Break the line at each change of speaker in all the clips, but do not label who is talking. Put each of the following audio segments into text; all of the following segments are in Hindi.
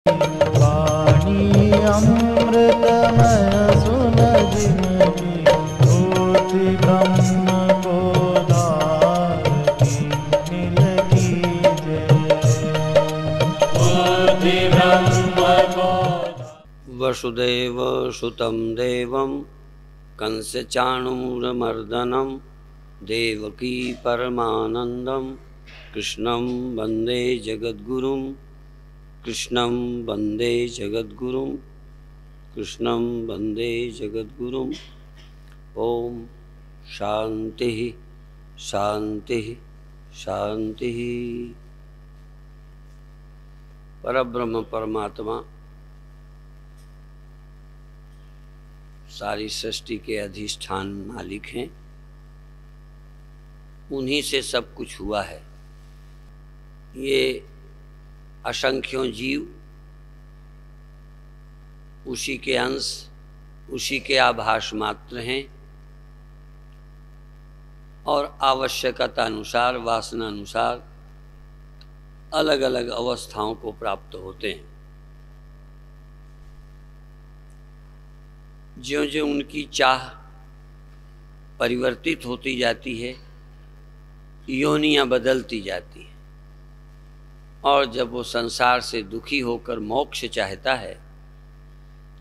वाणी अमृतमय सुन जिनकी होती ब्रह्म को धारती नील की होती ब्रह्म को।
वसुदेव सुतं देवं कंसचाणूरमर्दनं देवकी परमानन्दं कृष्णं वन्दे जगद्गुरुं कृष्णं वन्दे जगद्गुरुं कृष्णं वन्दे जगद्गुरुं। ओम शांति शांति शांति। परब्रह्म परमात्मा सारी सृष्टि के अधिष्ठान मालिक हैं, उन्हीं से सब कुछ हुआ है। ये असंख्यों जीव उसी के अंश, उसी के आभास मात्र हैं और आवश्यकता अनुसार, वासना अनुसार अलग अलग अवस्थाओं को प्राप्त होते हैं। ज्यों ज्यों उनकी चाह परिवर्तित होती जाती है, योनियां बदलती जाती हैं, और जब वो संसार से दुखी होकर मोक्ष चाहता है,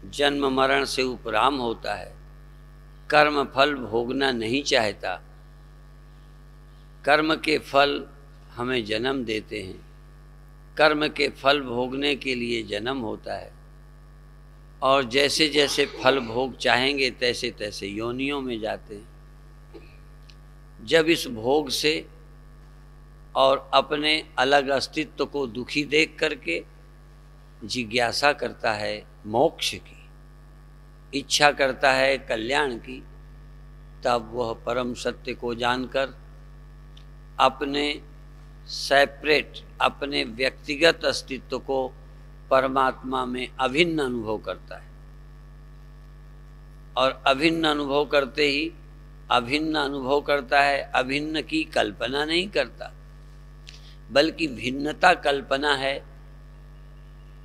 जन्म मरण से उपराम होता है, कर्म फल भोगना नहीं चाहता, कर्म के फल हमें जन्म देते हैं, कर्म के फल भोगने के लिए जन्म होता है, और जैसे जैसे फल भोग चाहेंगे तैसे तैसे योनियों में जाते हैं। जब इस भोग से और अपने अलग अस्तित्व को दुखी देख करके जिज्ञासा करता है मोक्ष की, इच्छा करता है कल्याण की, तब वह परम सत्य को जानकर अपने सेपरेट, अपने व्यक्तिगत अस्तित्व को परमात्मा में अभिन्न अनुभव करता है। और अभिन्न अनुभव करते ही अभिन्न अनुभव करता है, अभिन्न की कल्पना नहीं करता, बल्कि भिन्नता कल्पना है,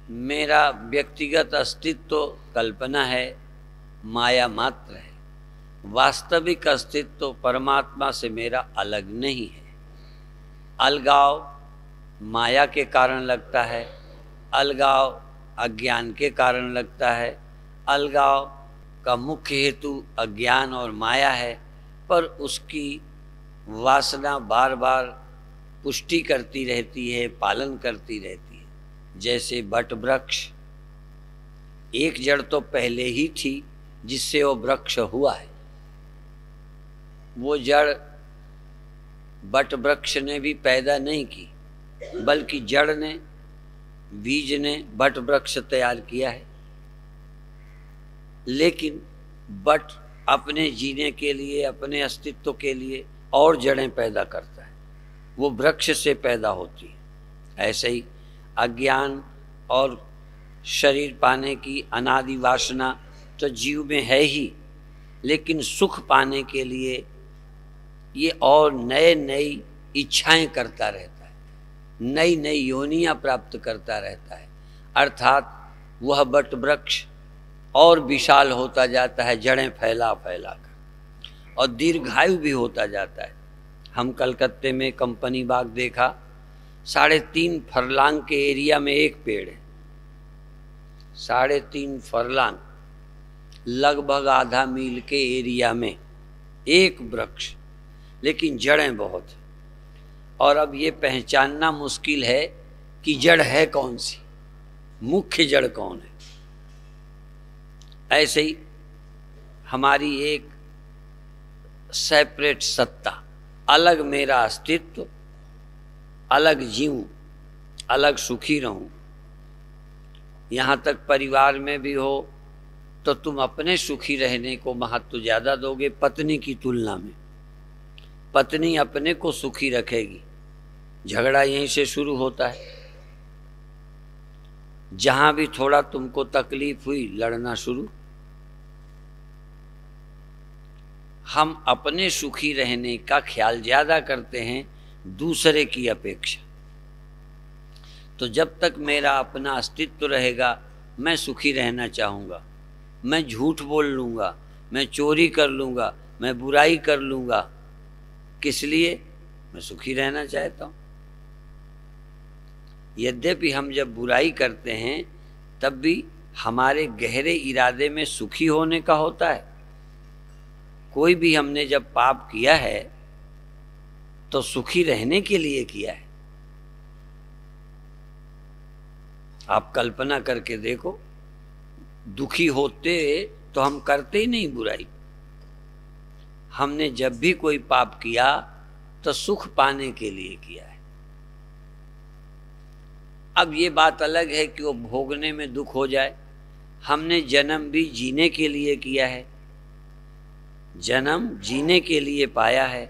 मेरा व्यक्तिगत अस्तित्व कल्पना है, माया मात्र है। वास्तविक अस्तित्व परमात्मा से मेरा अलग नहीं है। अलगाव माया के कारण लगता है, अलगाव अज्ञान के कारण लगता है, अलगाव का मुख्य हेतु अज्ञान और माया है, पर उसकी वासना बार बार पुष्टि करती रहती है, पालन करती रहती है। जैसे बट वृक्ष, एक जड़ तो पहले ही थी जिससे वो वृक्ष हुआ है। वो जड़ बट वृक्ष ने भी पैदा नहीं की, बल्कि जड़ ने, बीज ने बट वृक्ष तैयार किया है। लेकिन बट अपने जीने के लिए, अपने अस्तित्व के लिए और जड़ें पैदा करता है, वो वृक्ष से पैदा होती है। ऐसे ही अज्ञान और शरीर पाने की अनादि वासना तो जीव में है ही, लेकिन सुख पाने के लिए ये और नए नई इच्छाएं करता रहता है, नई नई योनियां प्राप्त करता रहता है। अर्थात वह बट वृक्ष और विशाल होता जाता है, जड़ें फैला फैला कर, और दीर्घायु भी होता जाता है। हम कलकत्ते में कंपनी बाग देखा, 3.5 फरलांग के एरिया में एक पेड़ है, 3.5 फरलांग, लगभग आधा मील के एरिया में एक वृक्ष, लेकिन जड़ें बहुत हैं। और अब ये पहचानना मुश्किल है कि जड़ है कौन सी, मुख्य जड़ कौन है। ऐसे ही हमारी एक सेपरेट सत्ता, अलग मेरा अस्तित्व, अलग जीऊं, अलग सुखी रहूं। यहाँ तक परिवार में भी हो तो तुम अपने सुखी रहने को महत्व ज़्यादा दोगे पत्नी की तुलना में। पत्नी अपने को सुखी रखेगी, झगड़ा यहीं से शुरू होता है। जहां भी थोड़ा तुमको तकलीफ हुई, लड़ना शुरू। हम अपने सुखी रहने का ख्याल ज्यादा करते हैं दूसरे की अपेक्षा। तो जब तक मेरा अपना अस्तित्व रहेगा मैं सुखी रहना चाहूँगा। मैं झूठ बोल लूँगा, मैं चोरी कर लूँगा, मैं बुराई कर लूँगा, किस लिए? मैं सुखी रहना चाहता हूँ। यद्यपि हम जब बुराई करते हैं तब भी हमारे गहरे इरादे में सुखी होने का होता है। कोई भी हमने जब पाप किया है तो सुखी रहने के लिए किया है। आप कल्पना करके देखो, दुखी होते तो हम करते ही नहीं बुराई। हमने जब भी कोई पाप किया तो सुख पाने के लिए किया है। अब ये बात अलग है कि वो भोगने में दुख हो जाए। हमने जन्म भी जीने के लिए किया है, जन्म जीने के लिए पाया है,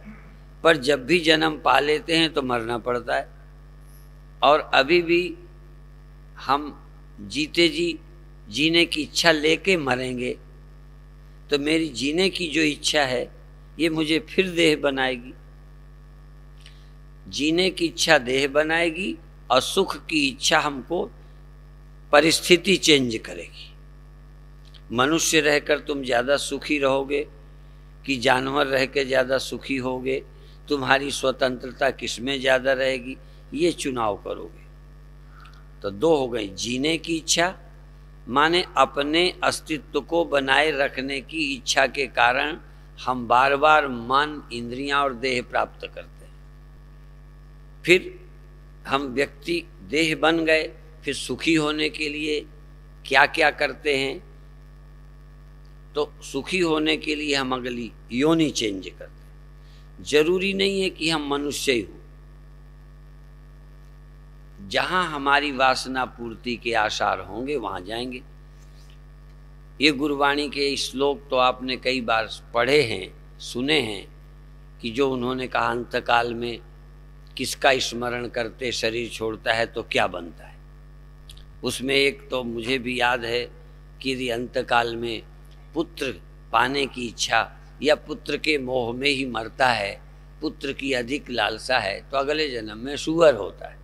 पर जब भी जन्म पा लेते हैं तो मरना पड़ता है। और अभी भी हम जीते जी जीने की इच्छा लेके मरेंगे, तो मेरी जीने की जो इच्छा है ये मुझे फिर देह बनाएगी। जीने की इच्छा देह बनाएगी और सुख की इच्छा हमको परिस्थिति चेंज करेगी। मनुष्य रहकर तुम ज़्यादा सुखी रहोगे कि जानवर रह के ज़्यादा सुखी होगे? तुम्हारी स्वतंत्रता किसमें ज़्यादा रहेगी, ये चुनाव करोगे। तो दो हो गई, जीने की इच्छा माने अपने अस्तित्व को बनाए रखने की इच्छा के कारण हम बार बार मन, इंद्रियां और देह प्राप्त करते हैं। फिर हम व्यक्ति देह बन गए, फिर सुखी होने के लिए क्या क्या करते हैं? तो सुखी होने के लिए हम अगली योनि चेंज करते हैं। जरूरी नहीं है कि हम मनुष्य ही हों। जहां हमारी वासना पूर्ति के आसार होंगे वहां जाएंगे। ये गुरुवाणी के श्लोक तो आपने कई बार पढ़े हैं, सुने हैं, कि जो उन्होंने कहा अंतकाल में किसका स्मरण करते शरीर छोड़ता है तो क्या बनता है। उसमें एक तो मुझे भी याद है कि यदि अंतकाल में पुत्र पाने की इच्छा या पुत्र के मोह में ही मरता है, पुत्र की अधिक लालसा है, तो अगले जन्म में सूअर होता है,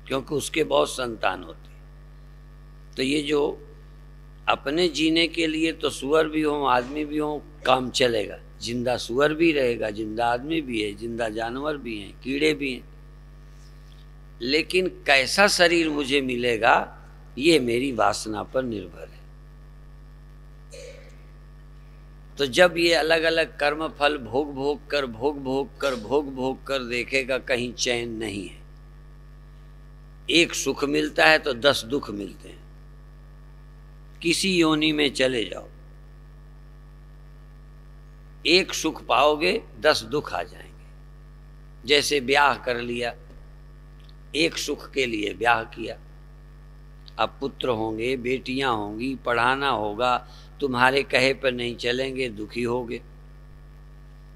क्योंकि उसके बहुत संतान होते हैं। तो ये जो अपने जीने के लिए तो सूअर भी हो, आदमी भी हो, काम चलेगा। जिंदा सूअर भी रहेगा, जिंदा आदमी भी है, जिंदा जानवर भी हैं, कीड़े भी हैं। लेकिन कैसा शरीर मुझे मिलेगा ये मेरी वासना पर निर्भर है। तो जब ये अलग अलग कर्म फल भोग भोग कर देखेगा, कहीं चैन नहीं है। एक सुख मिलता है तो 10 दुख मिलते हैं। किसी योनि में चले जाओ, एक सुख पाओगे 10 दुख आ जाएंगे। जैसे ब्याह कर लिया, एक सुख के लिए ब्याह किया, अब पुत्र होंगे, बेटियां होंगी, पढ़ाना होगा, तुम्हारे कहे पर नहीं चलेंगे, दुखी होगे।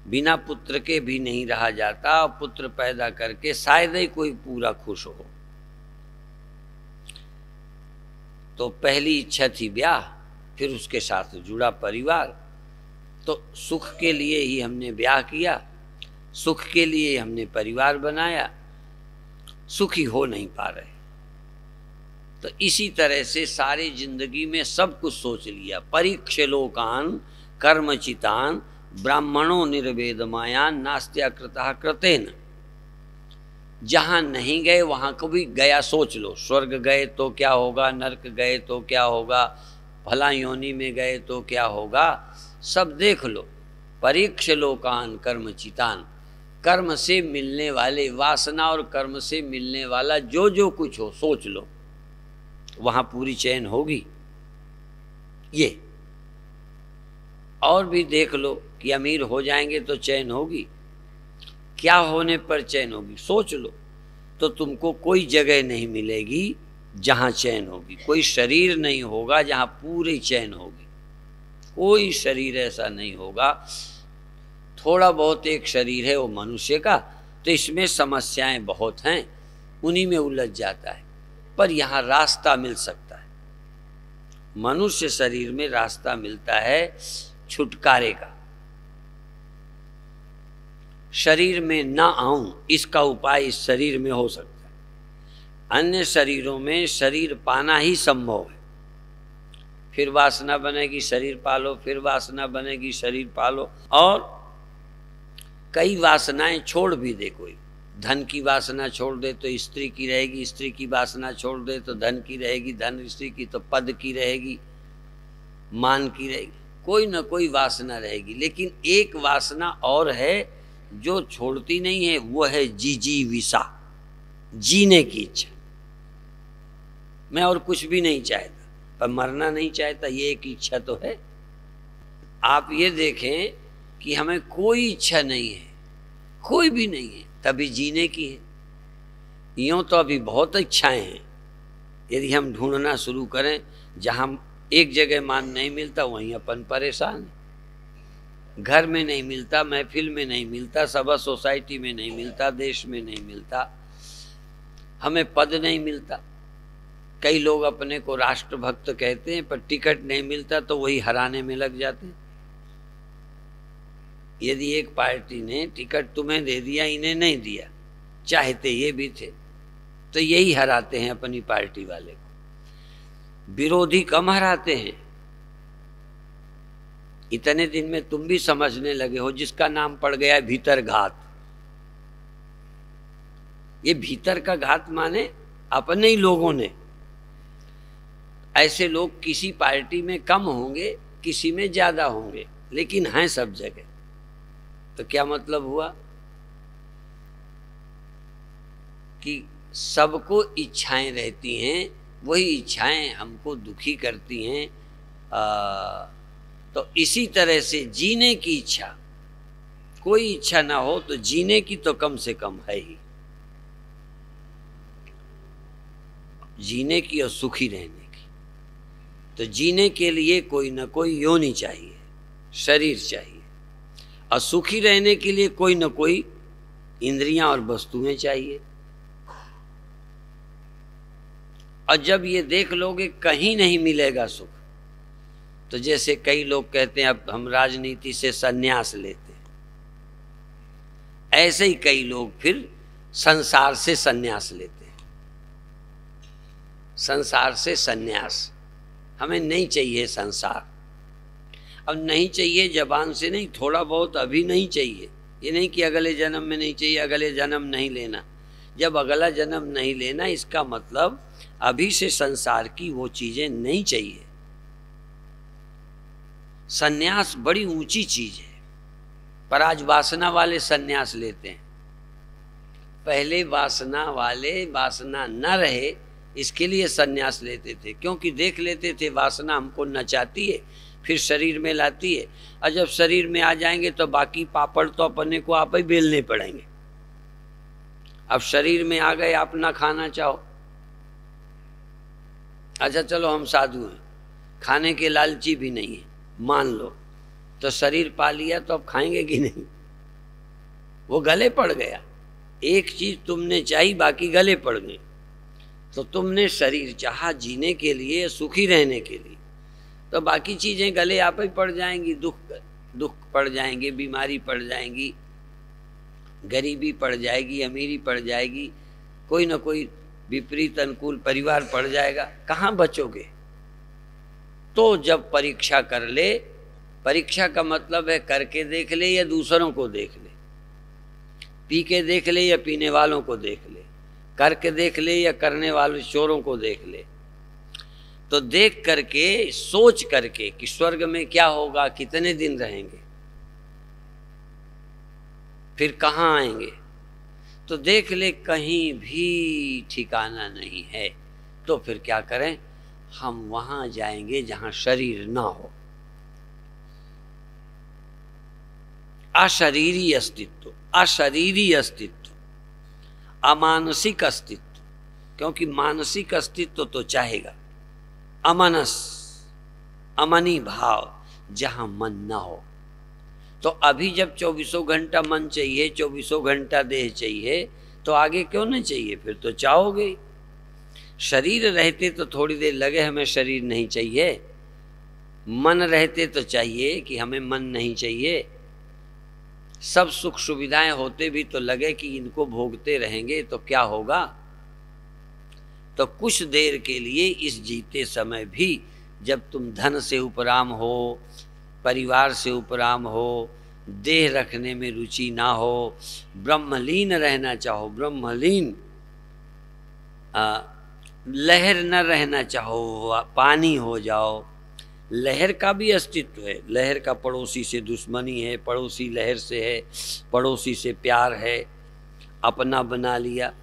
बिना पुत्र के भी नहीं रहा जाता, पुत्र पैदा करके शायद ही कोई पूरा खुश हो। तो पहली इच्छा थी ब्याह, फिर उसके साथ जुड़ा परिवार। तो सुख के लिए ही हमने ब्याह किया, सुख के लिए हमने परिवार बनाया, सुखी हो नहीं पा रहे। तो इसी तरह से सारी जिंदगी में सब कुछ सोच लिया। परीक्ष लोकान कर्मचितान ब्राह्मणों निर्वेदमायान नास्त्या कृतः कृतेन। जहाँ नहीं गए वहाँ को भी गया सोच लो। स्वर्ग गए तो क्या होगा, नरक गए तो क्या होगा, भला योनि में गए तो क्या होगा, सब देख लो। परीक्ष लोकान कर्मचितान, कर्म से मिलने वाले, वासना और कर्म से मिलने वाला जो जो कुछ हो सोच लो, वहाँ पूरी चैन होगी। ये और भी देख लो कि अमीर हो जाएंगे तो चैन होगी, क्या होने पर चैन होगी, सोच लो। तो तुमको कोई जगह नहीं मिलेगी जहाँ चैन होगी, कोई शरीर नहीं होगा जहाँ पूरी चैन होगी, कोई शरीर ऐसा नहीं होगा। थोड़ा बहुत एक शरीर है वो मनुष्य का, तो इसमें समस्याएं बहुत हैं, उन्हीं में उलझ जाता है। पर यहाँ रास्ता मिल सकता है, मनुष्य शरीर में रास्ता मिलता है छुटकारे का। शरीर में ना आऊं, इसका उपाय इस शरीर में हो सकता है। अन्य शरीरों में शरीर पाना ही संभव है। फिर वासना बनेगी शरीर पालो, फिर वासना बनेगी शरीर पालो, और कई वासनाएं छोड़ भी दे। कोई धन की वासना छोड़ दे तो स्त्री की रहेगी, स्त्री की वासना छोड़ दे तो धन की रहेगी, धन स्त्री की तो पद की रहेगी, मान की रहेगी, कोई न कोई वासना रहेगी। लेकिन एक वासना और है जो छोड़ती नहीं है, वो है जिजीविषा, जीने की इच्छा। मैं और कुछ भी नहीं चाहता, पर मरना नहीं चाहता, ये एक इच्छा तो है। आप ये देखें कि हमें कोई इच्छा नहीं है, कोई भी नहीं है, तभी जीने की है। यूँ तो अभी बहुत इच्छाएं हैं, यदि हम ढूंढना शुरू करें, जहाँ एक जगह मान नहीं मिलता वहीं अपन परेशान है। घर में नहीं मिलता, महफिल में नहीं मिलता, सभा सोसाइटी में नहीं मिलता, देश में नहीं मिलता, हमें पद नहीं मिलता। कई लोग अपने को राष्ट्रभक्त कहते हैं, पर टिकट नहीं मिलता तो वही हराने में लग जाते हैं। यदि एक पार्टी ने टिकट तुम्हें दे दिया, इन्हें नहीं दिया, चाहते ये भी थे, तो यही हराते हैं अपनी पार्टी वाले को। विरोधी कम हराते हैं। इतने दिन में तुम भी समझने लगे हो, जिसका नाम पड़ गया भीतर घात। ये भीतर का घात माने अपने ही लोगों ने। ऐसे लोग किसी पार्टी में कम होंगे, किसी में ज्यादा होंगे, लेकिन हैं सब जगह। तो क्या मतलब हुआ कि सबको इच्छाएं रहती हैं, वही इच्छाएं हमको दुखी करती हैं। तो इसी तरह से जीने की इच्छा, कोई इच्छा ना हो तो जीने की तो कम से कम है ही, जीने की और सुखी रहने की। तो जीने के लिए कोई ना कोई योनि चाहिए, शरीर चाहिए, और सुखी रहने के लिए कोई ना कोई इंद्रियां और वस्तुएं चाहिए। और जब ये देख लोगे कहीं नहीं मिलेगा सुख, तो जैसे कई लोग कहते हैं अब हम राजनीति से संन्यास लेते हैं, ऐसे ही कई लोग फिर संसार से संन्यास लेते हैं। संसार से संन्यास, हमें नहीं चाहिए संसार। अब नहीं चाहिए जबान से नहीं, थोड़ा बहुत अभी नहीं चाहिए। ये नहीं कि अगले जन्म में नहीं चाहिए, अगले जन्म नहीं लेना। जब अगला जन्म नहीं लेना, इसका मतलब अभी से संसार की वो चीजें नहीं चाहिए। सन्यास बड़ी ऊंची चीज है, पर आज वासना वाले सन्यास लेते हैं। पहले वासना वाले वासना न रहे इसके लिए सन्यास लेते थे, क्योंकि देख लेते थे वासना हमको नचाती है, फिर शरीर में लाती है, और जब शरीर में आ जाएंगे तो बाकी पापड़ तो अपने को आप ही बेलने पड़ेंगे। अब शरीर में आ गए, आप ना खाना चाहो, अच्छा चलो हम साधु हैं, खाने के लालची भी नहीं है, मान लो, तो शरीर पा लिया तो अब खाएंगे कि नहीं? वो गले पड़ गया। एक चीज तुमने चाही, बाकी गले पड़ गए। तो तुमने शरीर चाहा जीने के लिए, सुखी रहने के लिए, तो बाकी चीजें गले आप ही पड़ जाएंगी। दुख पड़ जाएंगे, बीमारी पड़ जाएंगी, गरीबी पड़ जाएगी, अमीरी पड़ जाएगी, कोई ना कोई विपरीत अनुकूल परिवार पड़ जाएगा, कहाँ बचोगे? तो जब परीक्षा कर ले, परीक्षा का मतलब है करके देख ले या दूसरों को देख ले, पी के देख ले या पीने वालों को देख ले, करके देख ले या करने वाले चोरों को देख ले। तो देख करके, सोच करके कि स्वर्ग में क्या होगा, कितने दिन रहेंगे, फिर कहाँ आएंगे, तो देख ले कहीं भी ठिकाना नहीं है। तो फिर क्या करें? हम वहां जाएंगे जहां शरीर ना हो। अशरीरी अस्तित्व, अशरीरी अस्तित्व, अमानसिक अस्तित्व, क्योंकि मानसिक अस्तित्व तो चाहेगा। अमनस, अमनी भाव, जहां मन ना हो। तो अभी जब 24 घंटा मन चाहिए, 24 घंटा देह चाहिए, तो आगे क्यों नहीं चाहिए? फिर तो चाहोगे। शरीर रहते तो थोड़ी देर लगे हमें शरीर नहीं चाहिए, मन रहते तो चाहिए कि हमें मन नहीं चाहिए। सब सुख सुविधाएं होते भी तो लगे कि इनको भोगते रहेंगे तो क्या होगा। तो कुछ देर के लिए इस जीते समय भी जब तुम धन से उपराम हो, परिवार से उपराम हो, देह रखने में रुचि ना हो, ब्रह्मलीन रहना चाहो, ब्रह्मलीन लहर न रहना चाहो, पानी हो जाओ। लहर का भी अस्तित्व है, लहर का पड़ोसी से दुश्मनी है, पड़ोसी लहर से है, पड़ोसी से प्यार है, अपना बना लिया।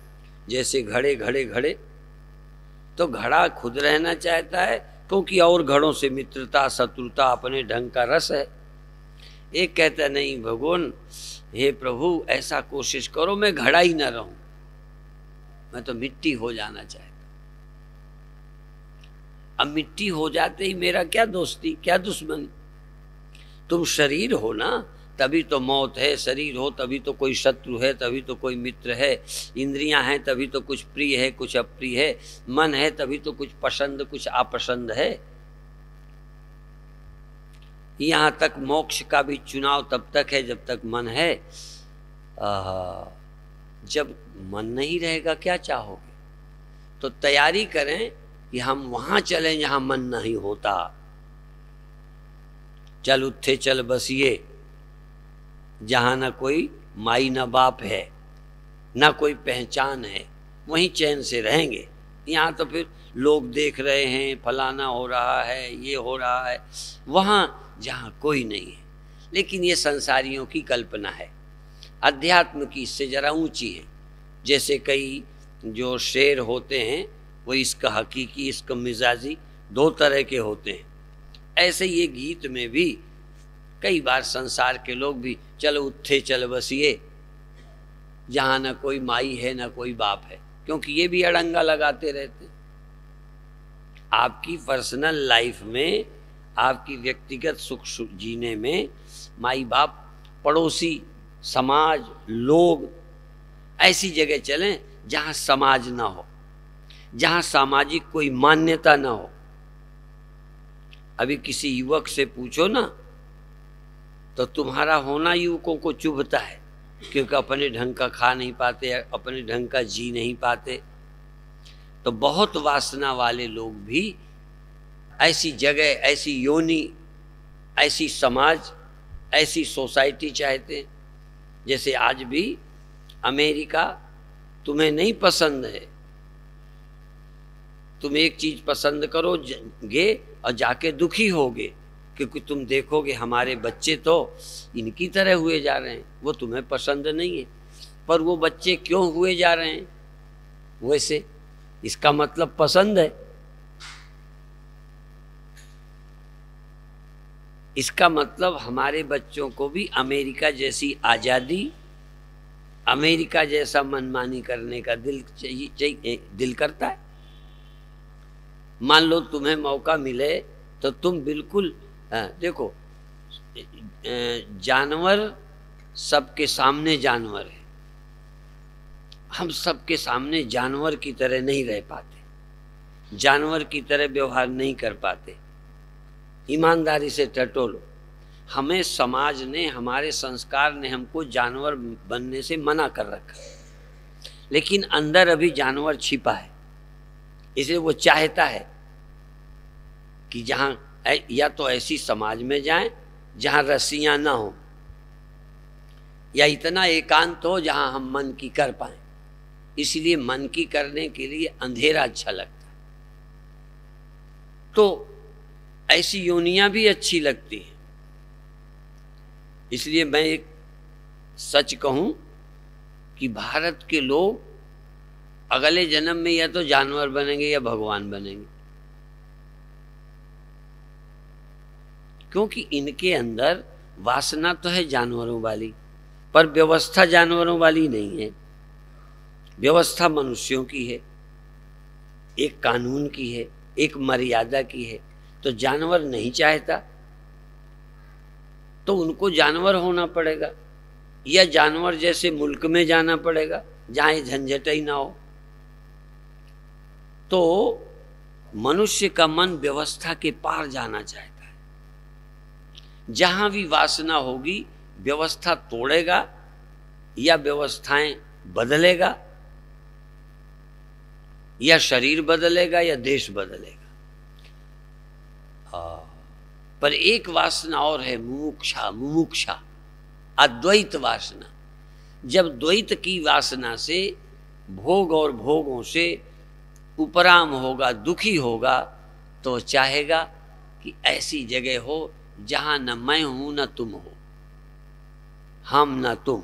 जैसे घड़े घड़े घड़े, तो घड़ा खुद रहना चाहता है क्योंकि और घड़ों से मित्रता शत्रुता अपने ढंग का रस है। एक कहता नहीं भगवान, हे प्रभु ऐसा कोशिश करो मैं घड़ा ही ना रहूं, मैं तो मिट्टी हो जाना चाहता। अब मिट्टी हो जाते ही मेरा क्या दोस्ती, क्या दुश्मनी? तुम शरीर हो ना, तभी तो मौत है, शरीर हो तभी तो कोई शत्रु है, तभी तो कोई मित्र है, इंद्रियां हैं तभी तो कुछ प्रिय है कुछ अप्रिय है, मन है तभी तो कुछ पसंद कुछ अपसंद है। यहां तक मोक्ष का भी चुनाव तब तक है जब तक मन है। जब मन नहीं रहेगा क्या चाहोगे? तो तैयारी करें कि हम वहां चलें जहां मन नहीं होता। चल उठे चल बसिए, जहां ना कोई माई ना बाप है, ना कोई पहचान है, वहीं चैन से रहेंगे। यहाँ तो फिर लोग देख रहे हैं, फलाना हो रहा है, ये हो रहा है, वहां जहाँ कोई नहीं है। लेकिन ये संसारियों की कल्पना है, अध्यात्म की इससे जरा ऊंची है। जैसे कई जो शेर होते हैं वो इसका हकीकी इसका मिजाजी दो तरह के होते हैं, ऐसे ये गीत में भी कई बार संसार के लोग भी चलो उठे चल बसिए, जहाँ ना कोई माई है ना कोई बाप है, क्योंकि ये भी अड़ंगा लगाते रहते। आपकी पर्सनल लाइफ में, आपकी व्यक्तिगत सुख जीने में माई बाप, पड़ोसी, समाज, लोग, ऐसी जगह चलें जहाँ समाज ना हो, जहाँ सामाजिक कोई मान्यता ना हो। अभी किसी युवक से पूछो ना तो तुम्हारा होना युवकों को चुभता है, क्योंकि अपने ढंग का खा नहीं पाते, अपने ढंग का जी नहीं पाते। तो बहुत वासना वाले लोग भी ऐसी जगह, ऐसी योनि, ऐसी समाज, ऐसी सोसाइटी चाहते हैं। जैसे आज भी अमेरिका तुम्हें नहीं पसंद है, तुम एक चीज पसंद करोगे और जाके दुखी होगे, क्योंकि तुम देखोगे हमारे बच्चे तो इनकी तरह हुए जा रहे हैं, वो तुम्हें पसंद नहीं है। पर वो बच्चे क्यों हुए जा रहे हैं वैसे, इसका मतलब पसंद है। इसका मतलब हमारे बच्चों को भी अमेरिका जैसी आज़ादी, अमेरिका जैसा मनमानी करने का चाहिए, दिल करता है। मान लो तुम्हें मौका मिले तो तुम बिल्कुल देखो, जानवर सबके सामने जानवर है, हम सबके सामने जानवर की तरह नहीं रह पाते, जानवर की तरह व्यवहार नहीं कर पाते। ईमानदारी से टटोलो, हमें समाज ने, हमारे संस्कार ने हमको जानवर बनने से मना कर रखा, लेकिन अंदर अभी जानवर छिपा है। इसलिए वो चाहता है कि जहाँ या तो ऐसी समाज में जाएं जहाँ रस्सियाँ ना हो, या इतना एकांत हो जहाँ हम मन की कर पाएं। इसलिए मन की करने के लिए अंधेरा अच्छा लगता है, तो ऐसी योनियां भी अच्छी लगती हैं। इसलिए मैं एक सच कहूं कि भारत के लोग अगले जन्म में या तो जानवर बनेंगे या भगवान बनेंगे, क्योंकि इनके अंदर वासना तो है जानवरों वाली, पर व्यवस्था जानवरों वाली नहीं है। व्यवस्था मनुष्यों की है, एक कानून की है, एक मर्यादा की है। तो जानवर नहीं चाहता तो उनको जानवर होना पड़ेगा, या जानवर जैसे मुल्क में जाना पड़ेगा जहाँ झंझट ही ना हो। तो मनुष्य का मन व्यवस्था के पार जाना चाहता है। जहाँ भी वासना होगी व्यवस्था तोड़ेगा या व्यवस्थाएं बदलेगा, या शरीर बदलेगा या देश बदलेगा। पर एक वासना और है, मुमुक्षा। मुमुक्षा अद्वैत वासना। जब द्वैत की वासना से भोग और भोगों से उपराम होगा, दुखी होगा, तो चाहेगा कि ऐसी जगह हो जहां न मैं हूं न तुम हो, हम न तुम।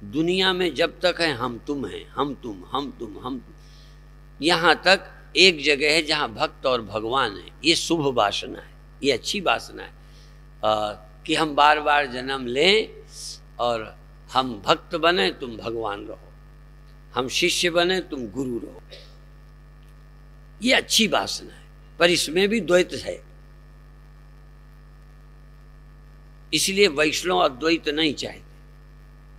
दुनिया में जब तक है हम तुम हैं, हम तुम हम तुम हम तुम, यहां तक एक जगह है जहां भक्त और भगवान है। ये शुभ वासना है, ये अच्छी वासना है कि हम बार बार जन्म लें और हम भक्त बने तुम भगवान रहो, हम शिष्य बने तुम गुरु रहो। ये अच्छी वासना है, पर इसमें भी द्वैत है। इसलिए वैष्णव अद्वैत नहीं चाहते।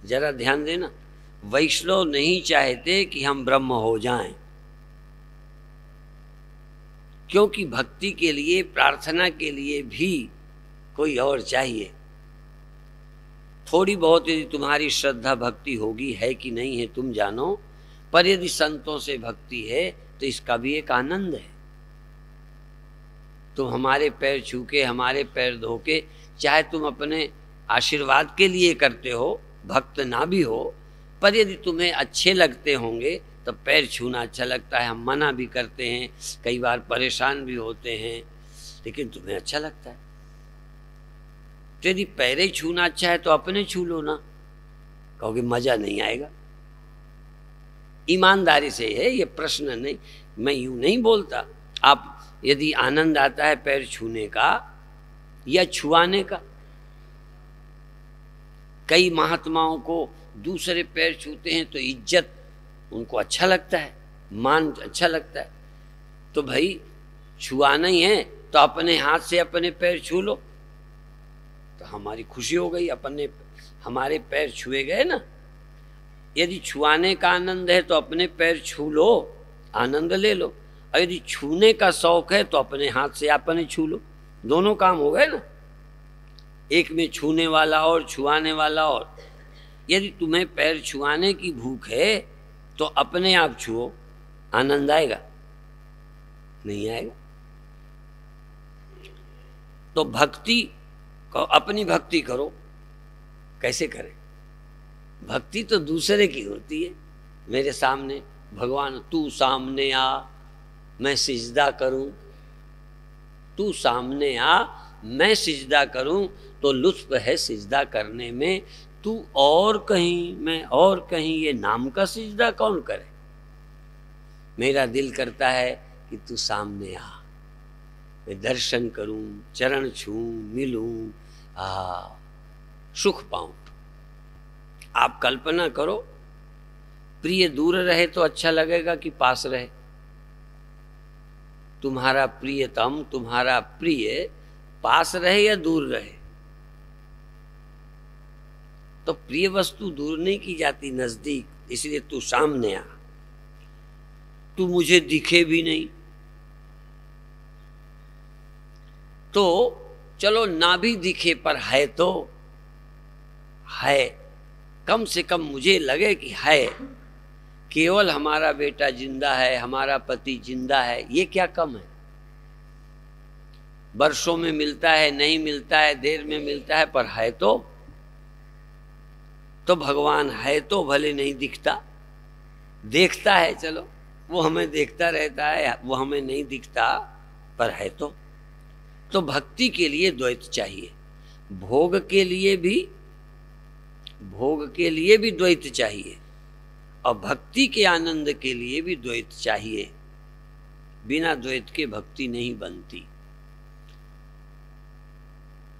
जरा ध्यान देना, वैष्णव नहीं चाहते कि हम ब्रह्म हो जाएं, क्योंकि भक्ति के लिए, प्रार्थना के लिए भी कोई और चाहिए। थोड़ी बहुत यदि तुम्हारी श्रद्धा भक्ति होगी, है कि नहीं है तुम जानो, पर यदि संतों से भक्ति है तो इसका भी एक आनंद है। तुम हमारे पैर छू के, हमारे पैर धो के, चाहे तुम अपने आशीर्वाद के लिए करते हो, भक्त ना भी हो, पर यदि तुम्हें अच्छे लगते होंगे तो पैर छूना अच्छा लगता है। हम मना भी करते हैं, कई बार परेशान भी होते हैं, लेकिन तुम्हें अच्छा लगता है। तो यदि पैर ही छूना अच्छा है तो अपने छू लो ना, कहोगे मजा नहीं आएगा। ईमानदारी से है ये प्रश्न, नहीं मैं यूं नहीं बोलता। आप यदि आनंद आता है पैर छूने का या छुआने का, कई महात्माओं को दूसरे पैर छूते हैं तो इज्जत, उनको अच्छा लगता है, मान अच्छा लगता है। तो भाई छुआना ही है तो अपने हाथ से अपने पैर छू लो, तो हमारी खुशी हो गई, अपने हमारे पैर छुए गए ना। यदि छुआने का आनंद है तो अपने पैर छू लो, आनंद ले लो, और यदि छूने का शौक है तो अपने हाथ से अपने छू लो। दोनों काम हो गए ना, एक में छूने वाला और छुआने वाला और। यदि तुम्हें पैर छुआने की भूख है तो अपने आप छुओ, आनंद आएगा? नहीं आएगा। तो भक्ति, अपनी भक्ति करो। कैसे करें? भक्ति तो दूसरे की होती है। मेरे सामने भगवान, तू सामने आ मैं सिजदा करूं, तू सामने आ मैं सिजदा करूं, तो लुत्फ है सिजदा करने में। तू और कहीं मैं और कहीं, ये नाम का सिजदा कौन करे? मेरा दिल करता है कि तू सामने आ, मैं दर्शन करूं, चरण छूं, मिलूं, सुख पाऊं। आप कल्पना करो, प्रिय दूर रहे तो अच्छा लगेगा कि पास रहे? तुम्हारा प्रियतम, तुम्हारा प्रिय पास रहे या दूर रहे? तो प्रिय वस्तु दूर नहीं की जाती, नजदीक। इसलिए तू सामने आ, तू मुझे दिखे भी नहीं तो चलो, ना भी दिखे पर है तो है, कम से कम मुझे लगे कि है। केवल हमारा बेटा जिंदा है, हमारा पति जिंदा है, ये क्या कम है? वर्षों में मिलता है, नहीं मिलता है, देर में मिलता है, पर है तो भगवान है तो भले नहीं दिखता, देखता है, चलो वो हमें देखता रहता है, वो हमें नहीं दिखता, पर है तो भक्ति के लिए द्वैत चाहिए, भोग के लिए भी द्वैत चाहिए, और भक्ति के आनंद के लिए भी द्वैत चाहिए। बिना द्वैत के भक्ति नहीं बनती।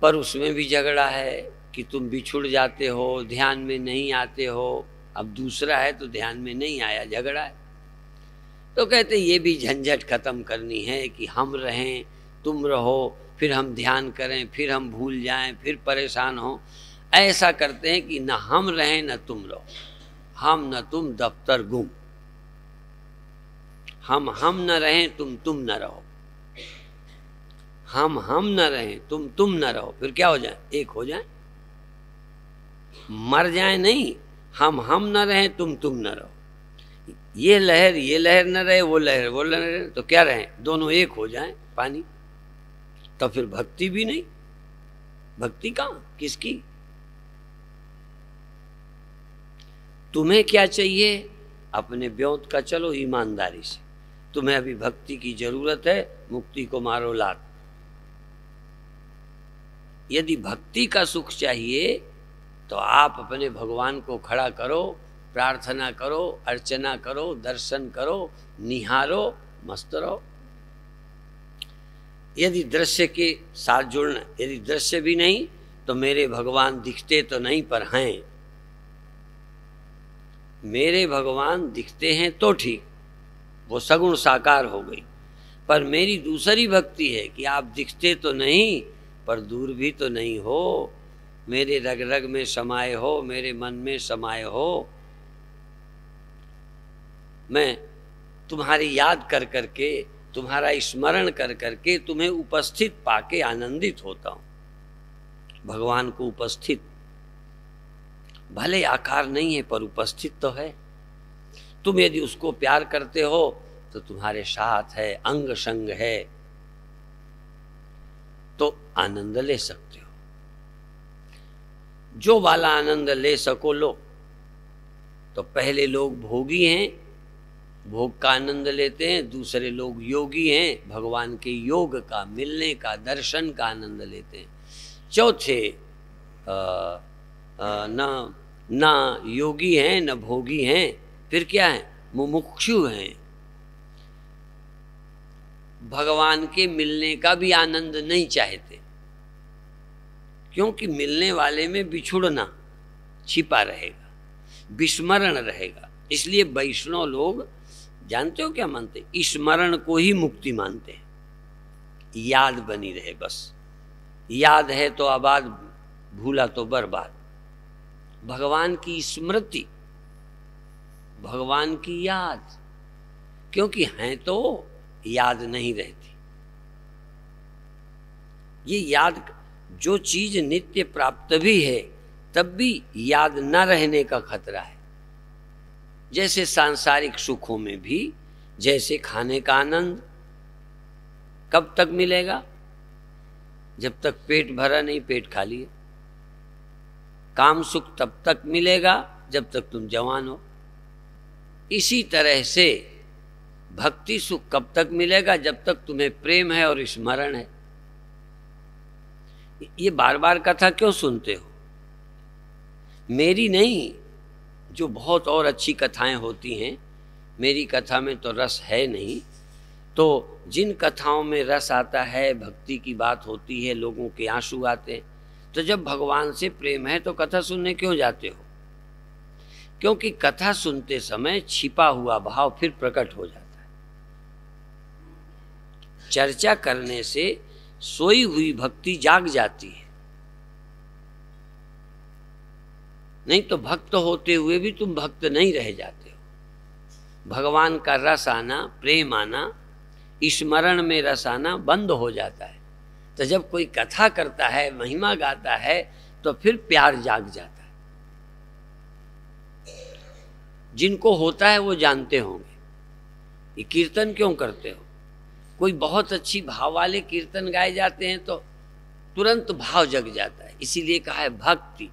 पर उसमें भी झगड़ा है कि तुम बिछुड़ जाते हो, ध्यान में नहीं आते हो। अब दूसरा है तो ध्यान में नहीं आया, झगड़ा है। तो कहते ये भी झंझट खत्म करनी है कि हम रहें, तुम रहो, फिर हम ध्यान करें, फिर हम भूल जाएं, फिर परेशान हो। ऐसा करते हैं कि न हम रहें न तुम रहो, हम न तुम दफ्तर गुम, हम न रहें, तुम न रहो, हम न रहें, तुम न रहो। फिर क्या हो जाए? एक हो जाए, मर जाए नहीं। हम न रहें, तुम न रहो। ये लहर न रहे, वो लहर रहे, तो क्या रहे? दोनों एक हो जाएं पानी। तो फिर भक्ति भी नहीं। भक्ति कहाँ, किसकी? तुम्हें क्या चाहिए? अपने व्योत का चलो ईमानदारी से। तुम्हें अभी भक्ति की जरूरत है, मुक्ति को मारो लात। यदि भक्ति का सुख चाहिए तो आप अपने भगवान को खड़ा करो, प्रार्थना करो, अर्चना करो, दर्शन करो, निहारो, मस्त रहो। यदि दृश्य के साथ जुड़ना, यदि दृश्य भी नहीं तो मेरे भगवान दिखते तो नहीं पर हैं। मेरे भगवान दिखते हैं तो ठीक, वो सगुण साकार हो गई। पर मेरी दूसरी भक्ति है कि आप दिखते तो नहीं पर दूर भी तो नहीं हो, मेरे रग रग में समाये हो, मेरे मन में समाये हो। मैं तुम्हारी याद कर करके, तुम्हारा स्मरण कर करके तुम्हें उपस्थित पाके आनंदित होता हूं। भगवान को उपस्थित, भले आकार नहीं है पर उपस्थित तो है। तुम यदि उसको प्यार करते हो तो तुम्हारे साथ है, अंग संग है, तो आनंद ले सकते हो। जो वाला आनंद ले सको लो। तो पहले लोग भोगी हैं, भोग का आनंद लेते हैं। दूसरे लोग योगी हैं, भगवान के योग का, मिलने का, दर्शन का आनंद लेते हैं। चौथे ना योगी हैं न भोगी हैं, फिर क्या है? मुमुक्षु हैं। भगवान के मिलने का भी आनंद नहीं चाहते, क्योंकि मिलने वाले में बिछुड़ना छिपा रहेगा, विस्मरण रहेगा। इसलिए वैष्णव लोग जानते हो क्या मानते? स्मरण को ही मुक्ति मानते हैं। याद बनी रहे बस। याद है तो आबाद, भूला तो बर्बाद। भगवान की स्मृति, भगवान की याद, क्योंकि हैं तो याद नहीं रहती। ये याद, जो चीज नित्य प्राप्त भी है तब भी याद न रहने का खतरा है। जैसे सांसारिक सुखों में भी, जैसे खाने का आनंद कब तक मिलेगा? जब तक पेट भरा नहीं, पेट खाली है। काम सुख तब तक मिलेगा जब तक तुम जवान हो। इसी तरह से भक्ति सुख कब तक मिलेगा? जब तक तुम्हें प्रेम है और स्मरण है। ये बार बार कथा क्यों सुनते हो? मेरी नहीं, जो बहुत और अच्छी कथाएं होती हैं। मेरी कथा में तो रस है नहीं। तो जिन कथाओं में रस आता है, भक्ति की बात होती है, लोगों के आंसू आते हैं, तो जब भगवान से प्रेम है तो कथा सुनने क्यों जाते हो? क्योंकि कथा सुनते समय छिपा हुआ भाव फिर प्रकट हो जाता है। चर्चा करने से सोई हुई भक्ति जाग जाती है। नहीं तो भक्त होते हुए भी तुम भक्त नहीं रह जाते हो। भगवान का रस आना, प्रेम आना, स्मरण में रस आना बंद हो जाता है। तो जब कोई कथा करता है, महिमा गाता है, तो फिर प्यार जाग जाता है। जिनको होता है वो जानते होंगे। ये कीर्तन क्यों करते हो? कोई बहुत अच्छी भाव वाले कीर्तन गाए जाते हैं तो तुरंत भाव जग जाता है। इसीलिए कहा है भक्ति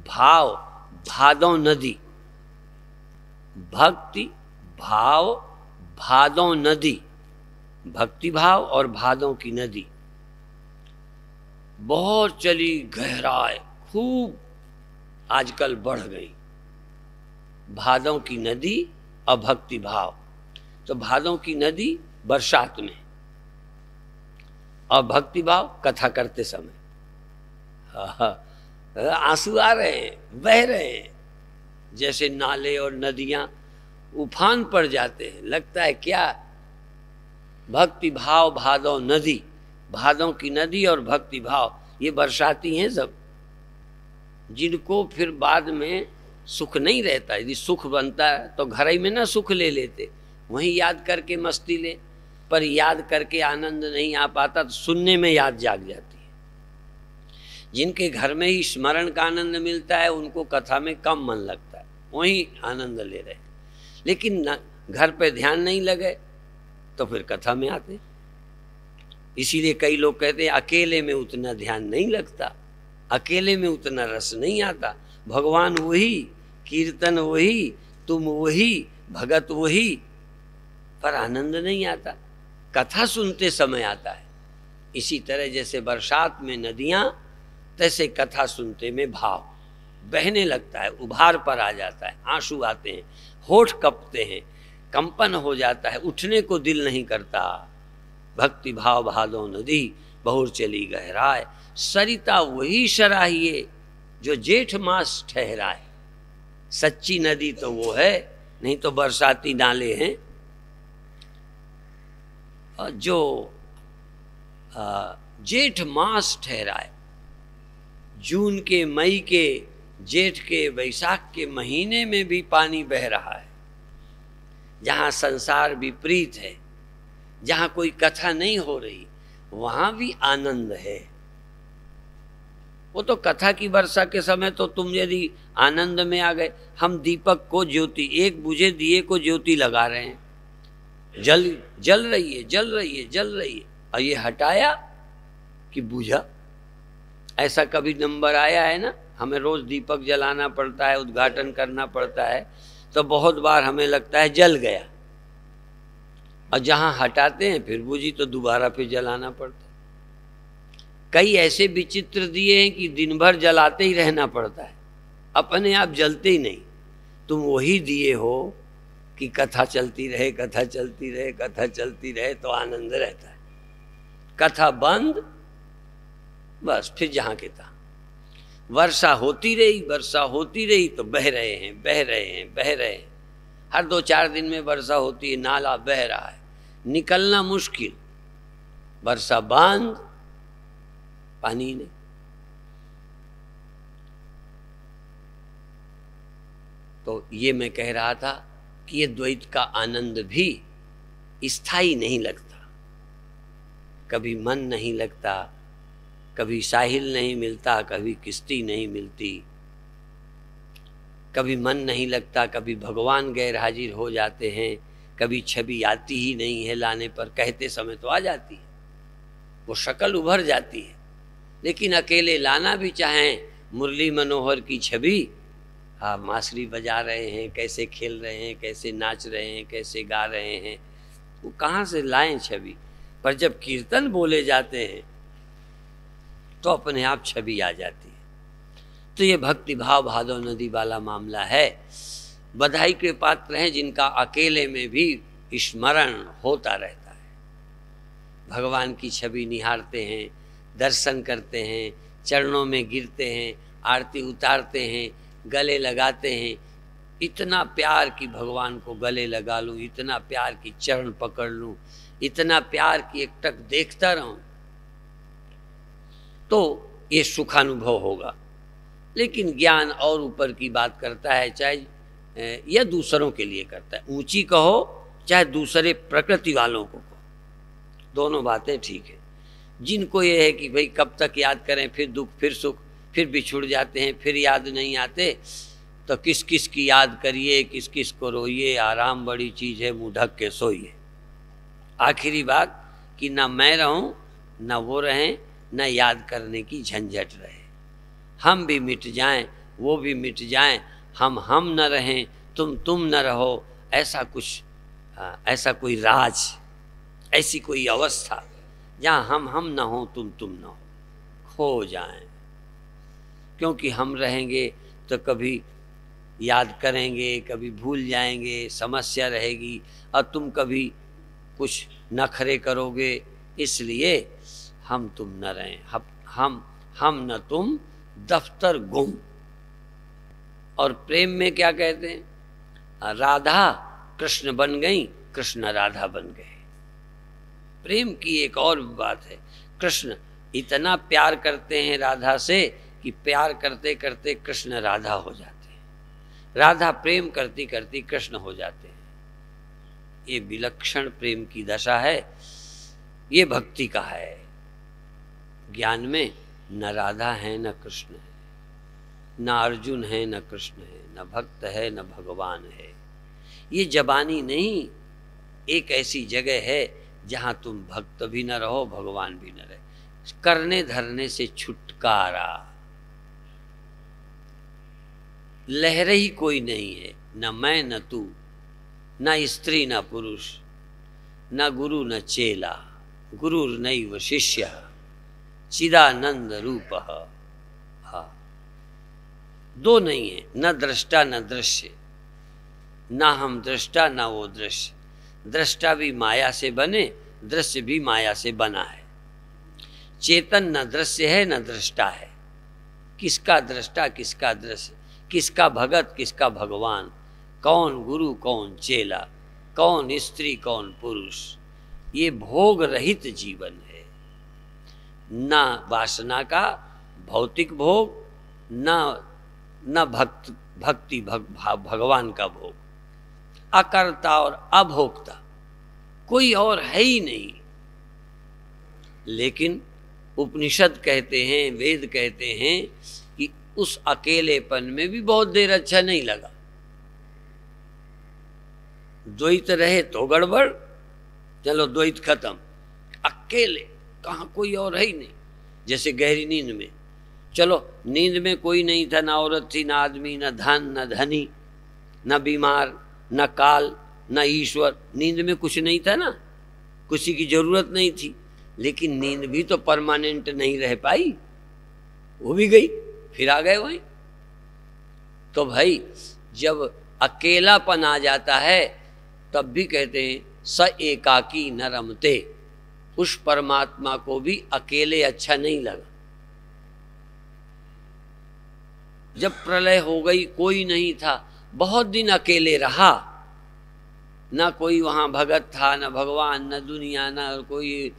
भाव भादों नदी। भक्ति भाव भादों नदी। भक्ति भाव और भादों की नदी बहुत चली, गहराई खूब आजकल बढ़ गई। भादों की नदी और भक्ति भाव। तो भादों की नदी बरसात में और भक्ति भाव कथा करते समय। आंसू आ रहे हैं, बह रहे हैं, जैसे नाले और नदियां उफान पड़ जाते हैं। लगता है क्या भक्ति भाव भादों नदी, भादों की नदी और भक्ति भाव, ये बरसाती हैं सब, जिनको फिर बाद में सुख नहीं रहता। यदि सुख बनता है तो घर ही में ना सुख ले लेते, वहीं याद करके मस्ती ले। पर याद करके आनंद नहीं आ पाता तो सुनने में याद जाग जाती है। जिनके घर में ही स्मरण का आनंद मिलता है उनको कथा में कम मन लगता है, वहीं आनंद ले रहे। लेकिन घर पे ध्यान नहीं लगे तो फिर कथा में आते। इसीलिए कई लोग कहते हैं अकेले में उतना ध्यान नहीं लगता, अकेले में उतना रस नहीं आता। भगवान वही, कीर्तन वही, तुम वही, भगत वही, पर आनंद नहीं आता, कथा सुनते समय आता है। इसी तरह जैसे बरसात में नदियां, तैसे कथा सुनते में भाव बहने लगता है, उभार पर आ जाता है, आंसू आते हैं, होठ कपते हैं, कंपन हो जाता है, उठने को दिल नहीं करता। भक्ति भाव भादो नदी बहुर चली गहराए, सरिता वही सराहिए जो जेठ मास ठहराए। सच्ची नदी तो वो है, नहीं तो बरसाती नाले हैं। और जो जेठ मास ठहराए, जून के, मई के, जेठ के, वैशाख के महीने में भी पानी बह रहा है, जहाँ संसार विपरीत है, जहाँ कोई कथा नहीं हो रही, वहाँ भी आनंद है। वो तो कथा की वर्षा के समय तो तुम यदि आनंद में आ गए, हम दीपक को ज्योति, एक बुझे दिए को ज्योति लगा रहे हैं, जल रही है, जल रही है, जल रही है, और ये हटाया कि बुझा। ऐसा कभी नंबर आया है ना? हमें रोज दीपक जलाना पड़ता है, उद्घाटन करना पड़ता है, तो बहुत बार हमें लगता है जल गया, और जहां हटाते हैं फिर बुझी तो दोबारा फिर जलाना पड़ता है। कई ऐसे विचित्र दिए हैं कि दिन भर जलाते ही रहना पड़ता है, अपने आप जलते ही नहीं। तुम वही दिए हो कि कथा चलती रहे, कथा चलती रहे, कथा चलती रहे तो आनंद रहता है। कथा बंद, बस फिर जहां के तहां। वर्षा होती रही, वर्षा होती रही तो बह रहे हैं, बह रहे हैं, बह रहे हैं। हर 2-4 दिन में वर्षा होती है, नाला बह रहा है, निकलना मुश्किल। वर्षा बंद, पानी नहीं। तो ये मैं कह रहा था कि ये द्वैत का आनंद भी स्थायी नहीं लगता। कभी मन नहीं लगता, कभी साहिल नहीं मिलता, कभी किश्ती नहीं मिलती, कभी मन नहीं लगता, कभी भगवान गैर हाजिर हो जाते हैं, कभी छवि आती ही नहीं है लाने पर, कहते समय तो आ जाती है, वो शक्ल उभर जाती है, लेकिन अकेले लाना भी चाहें मुरली मनोहर की छवि, हाँ मांसुरी बजा रहे हैं, कैसे खेल रहे हैं, कैसे नाच रहे हैं, कैसे गा रहे हैं, वो कहाँ से लाएं छवि? पर जब कीर्तन बोले जाते हैं तो अपने आप छवि आ जाती है। तो ये भक्ति भाव भादो नदी वाला मामला है। बधाई के पात्र हैं जिनका अकेले में भी स्मरण होता रहता है, भगवान की छवि निहारते हैं, दर्शन करते हैं, चरणों में गिरते हैं, आरती उतारते हैं, गले लगाते हैं। इतना प्यार कि भगवान को गले लगा लूं, इतना प्यार कि चरण पकड़ लूं, इतना प्यार कि एकटक देखता रहूं, तो ये सुखानुभव होगा। लेकिन ज्ञान और ऊपर की बात करता है, चाहे यह दूसरों के लिए करता है, ऊंची कहो चाहे दूसरे प्रकृति वालों को कहो, दोनों बातें ठीक है। जिनको ये है कि भाई कब तक याद करें, फिर दुख, फिर सुख, फिर बिछुड़ जाते हैं, फिर याद नहीं आते, तो किस किस की याद करिए, किस किस को रोइए, आराम बड़ी चीज़ है, मुँह ढक के सोइए। आखिरी बात कि ना मैं रहूं ना वो रहें, न याद करने की झंझट रहे, हम भी मिट जाएं, वो भी मिट जाएं, हम न रहें, तुम न रहो, ऐसा कुछ, ऐसा कोई राज, ऐसी कोई अवस्था जहाँ हम न हो, तुम न हो, खो जाएं। क्योंकि हम रहेंगे तो कभी याद करेंगे, कभी भूल जाएंगे, समस्या रहेगी, और तुम कभी कुछ नखरे करोगे, इसलिए हम तुम न रहें, हम न तुम, दफ्तर गुम। और प्रेम में क्या कहते हैं? राधा कृष्ण बन गई, कृष्ण राधा बन गए। प्रेम की एक और बात है, कृष्ण इतना प्यार करते हैं राधा से कि प्यार करते करते कृष्ण राधा हो जाते हैं, राधा प्रेम करती करती कृष्ण हो जाते हैं। ये विलक्षण प्रेम की दशा है, ये भक्ति का है। ज्ञान में न राधा है न कृष्ण है, न अर्जुन है न कृष्ण है, न भक्त है न भगवान है। ये जबानी नहीं, एक ऐसी जगह है जहां तुम भक्त भी न रहो, भगवान भी न रहे। करने धरने से छुटकारा। लहर ही कोई नहीं है, न मैं न तू, न स्त्री न पुरुष, न गुरु न चेला, गुरुर नैव शिष्य, चिदानंद रूप। हाँ, दो नहीं है, न दृष्टा न दृश्य, ना हम दृष्टा ना वो दृश्य। दृष्टा भी माया से बने, दृश्य भी माया से बना है। चेतन न दृश्य है न दृष्टा है। किसका दृष्टा किसका दृश्य, किसका भगत किसका भगवान, कौन गुरु कौन चेला, कौन स्त्री कौन पुरुष। ये भोग रहित जीवन है, ना वासना का भौतिक भोग, ना भक्ति भगवान का भोग। अकर्ता और अभोक्ता, कोई और है ही नहीं। लेकिन उपनिषद कहते हैं, वेद कहते हैं कि उस अकेलेपन में भी बहुत देर अच्छा नहीं लगा। द्वैत रहे तो गड़बड़, चलो द्वैत खत्म, अकेले कहाँ कोई और है ही नहीं। जैसे गहरी नींद में, चलो नींद में कोई नहीं था, ना औरत थी, ना आदमी, ना धन, ना धनी, ना बीमार, ना काल, ना ईश्वर। नींद में कुछ नहीं था ना, किसी की जरूरत नहीं थी। लेकिन नींद भी तो परमानेंट नहीं रह पाई, वो भी गई, फिर आ गए वहीं। तो भाई जब अकेलापन आ जाता है तब भी कहते हैं स एकाकी न रमते। उस परमात्मा को भी अकेले अच्छा नहीं लगा। जब प्रलय हो गई, कोई नहीं था, बहुत दिन अकेले रहा, ना कोई वहां भगत था, ना भगवान, ना दुनिया, ना कोई।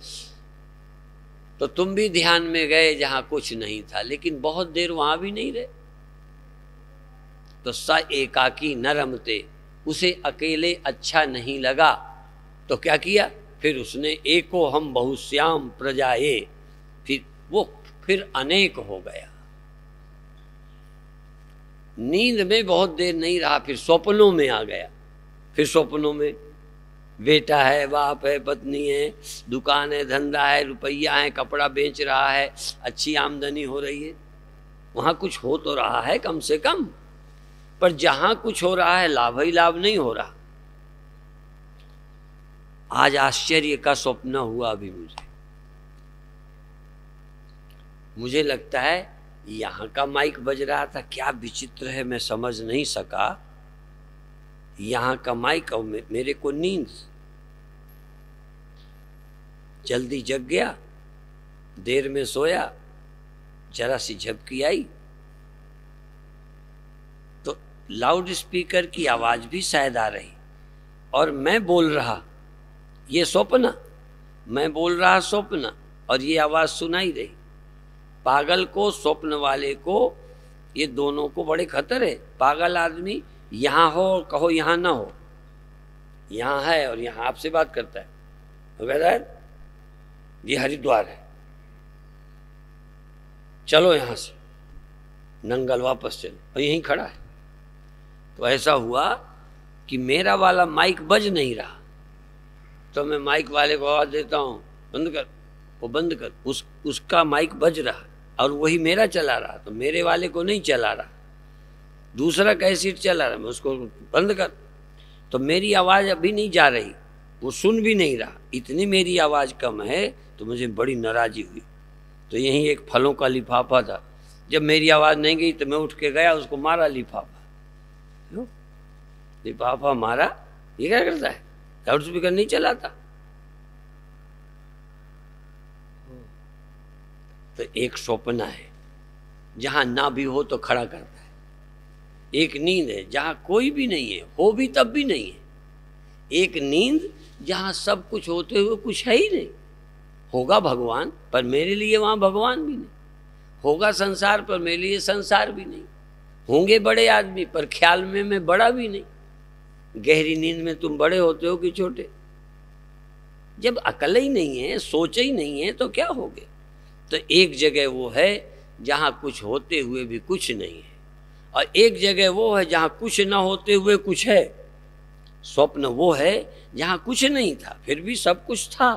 तो तुम भी ध्यान में गए जहां कुछ नहीं था, लेकिन बहुत देर वहां भी नहीं रहे। तो स एकाकी न रमते, उसे अकेले अच्छा नहीं लगा। तो क्या किया, फिर उसने एको हम बहुश्याम प्रजाए, फिर अनेक हो गया। नींद में बहुत देर नहीं रहा, फिर स्वप्नों में आ गया। फिर स्वप्नों में बेटा है, बाप है, पत्नी है, दुकान है, धंधा है, रुपया है, कपड़ा बेच रहा है, अच्छी आमदनी हो रही है। वहां कुछ हो तो रहा है कम से कम, पर जहां कुछ हो रहा है लाभ ही लाभ नहीं हो रहा। आज आश्चर्य का स्वप्न हुआ अभी मुझे लगता है यहां का माइक बज रहा था, क्या विचित्र है, मैं समझ नहीं सका। यहां का माइक और मेरे को नींद, जल्दी जग गया, देर में सोया, जरा सी झपकी आई तो लाउड स्पीकर की आवाज भी शायद आ रही, और मैं बोल रहा, ये स्वप्न, मैं बोल रहा स्वप्न, और ये आवाज सुनाई रही। पागल को, स्वप्न वाले को, ये दोनों को बड़े खतर है। पागल आदमी यहां हो कहो यहां ना हो, यहां है और यहां आपसे बात करता है, तो कहता है ये हरिद्वार है, चलो यहां से नंगल वापस चलो, और यहीं खड़ा है। तो ऐसा हुआ कि मेरा वाला माइक बज नहीं रहा, तो मैं माइक वाले को आवाज देता हूं बंद कर, वो बंद कर, उसका माइक बज रहा और वही मेरा चला रहा, तो मेरे वाले को नहीं चला रहा, दूसरा कैसेट चला रहा, मैं उसको बंद कर। तो मेरी आवाज अभी नहीं जा रही, वो सुन भी नहीं रहा, इतनी मेरी आवाज कम है। तो मुझे बड़ी नाराजी हुई। तो यहीं एक फलों का लिफाफा था, जब मेरी आवाज नहीं गई तो मैं उठ के गया, उसको मारा लिफाफा। लिफाफा मारा, ये क्या करता है, लाउड स्पीकर नहीं चलाता। तो एक स्वप्न है जहां ना भी हो तो खड़ा करता है। एक नींद है जहां कोई भी नहीं है, हो भी तब भी नहीं है। एक नींद जहां सब कुछ होते हुए कुछ है ही नहीं। होगा भगवान, पर मेरे लिए वहां भगवान भी नहीं। होगा संसार, पर मेरे लिए संसार भी नहीं। होंगे बड़े आदमी, पर ख्याल में मैं बड़ा भी नहीं। गहरी नींद में तुम बड़े होते हो कि छोटे? जब अकल ही नहीं है, सोच ही नहीं है, तो क्या होगे? तो एक जगह वो है जहां कुछ होते हुए भी कुछ नहीं है, और एक जगह वो है जहां कुछ ना होते हुए कुछ है। स्वप्न वो है जहां कुछ नहीं था फिर भी सब कुछ था।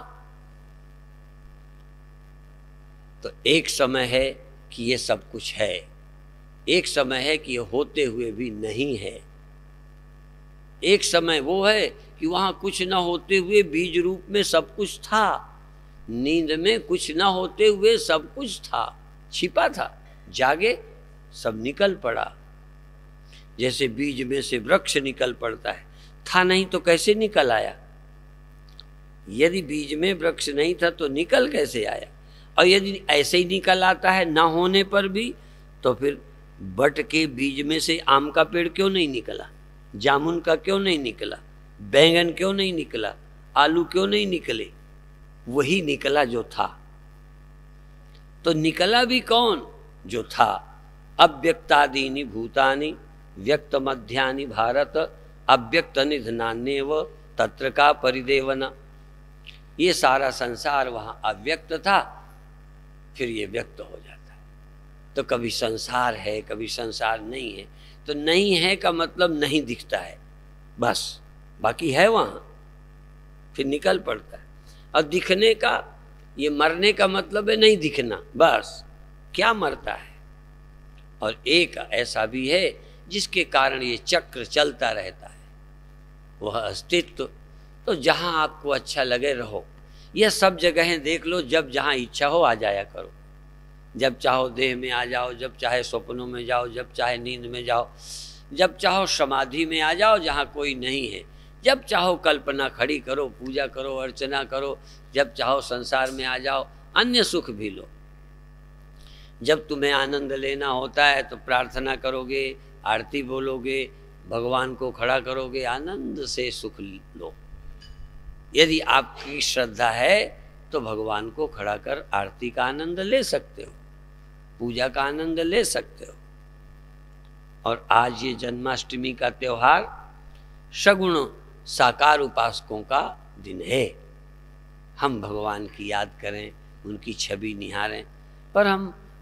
तो एक समय है कि ये सब कुछ है, एक समय है कि ये होते हुए भी नहीं है, एक समय वो है कि वहां कुछ ना होते हुए बीज रूप में सब कुछ था। नींद में कुछ ना होते हुए सब कुछ था, छिपा था, जागे सब निकल पड़ा। जैसे बीज में से वृक्ष निकल पड़ता है, था नहीं तो कैसे निकल आया? यदि बीज में वृक्ष नहीं था तो निकल कैसे आया? और यदि ऐसे ही निकल आता है ना होने पर भी, तो फिर बट के बीज में से आम का पेड़ क्यों नहीं निकला, जामुन का क्यों नहीं निकला, बैंगन क्यों नहीं निकला, आलू क्यों नहीं निकले? वही निकला जो था। तो निकला भी कौन? जो था। अव्यक्तादीनि भूतानि व्यक्त मध्यानि भारत अव्यक्त निधनान्येव तत्र का परिदेवना। ये सारा संसार वहां अव्यक्त था, फिर ये व्यक्त हो जाता है। तो कभी संसार है, कभी संसार नहीं है। तो नहीं है का मतलब नहीं दिखता है बस, बाकी है वहां, फिर निकल पड़ता है। और दिखने का, ये मरने का मतलब है नहीं दिखना, बस क्या मरता है। और एक ऐसा भी है जिसके कारण ये चक्र चलता रहता है, वह अस्तित्व। तो जहां आपको अच्छा लगे रहो, यह सब जगहें देख लो, जब जहां इच्छा हो आ जाया करो। जब चाहो देह में आ जाओ, जब चाहे स्वप्नों में जाओ, जब चाहे नींद में जाओ, जब चाहो समाधि में आ जाओ जहां कोई नहीं है, जब चाहो कल्पना खड़ी करो, पूजा करो, अर्चना करो, जब चाहो संसार में आ जाओ, अन्य सुख भी लो। जब तुम्हें आनंद लेना होता है तो प्रार्थना करोगे, आरती बोलोगे, भगवान को खड़ा करोगे, आनंद से सुख लो। यदि आपकी श्रद्धा है तो भगवान को खड़ा कर आरती का आनंद ले सकते हो, पूजा का आनंद ले सकते हो। और आज ये जन्माष्टमी का त्योहार सगुण साकार उपासकों का दिन है। हम भगवान की याद करें, उनकी छवि निहारें। पर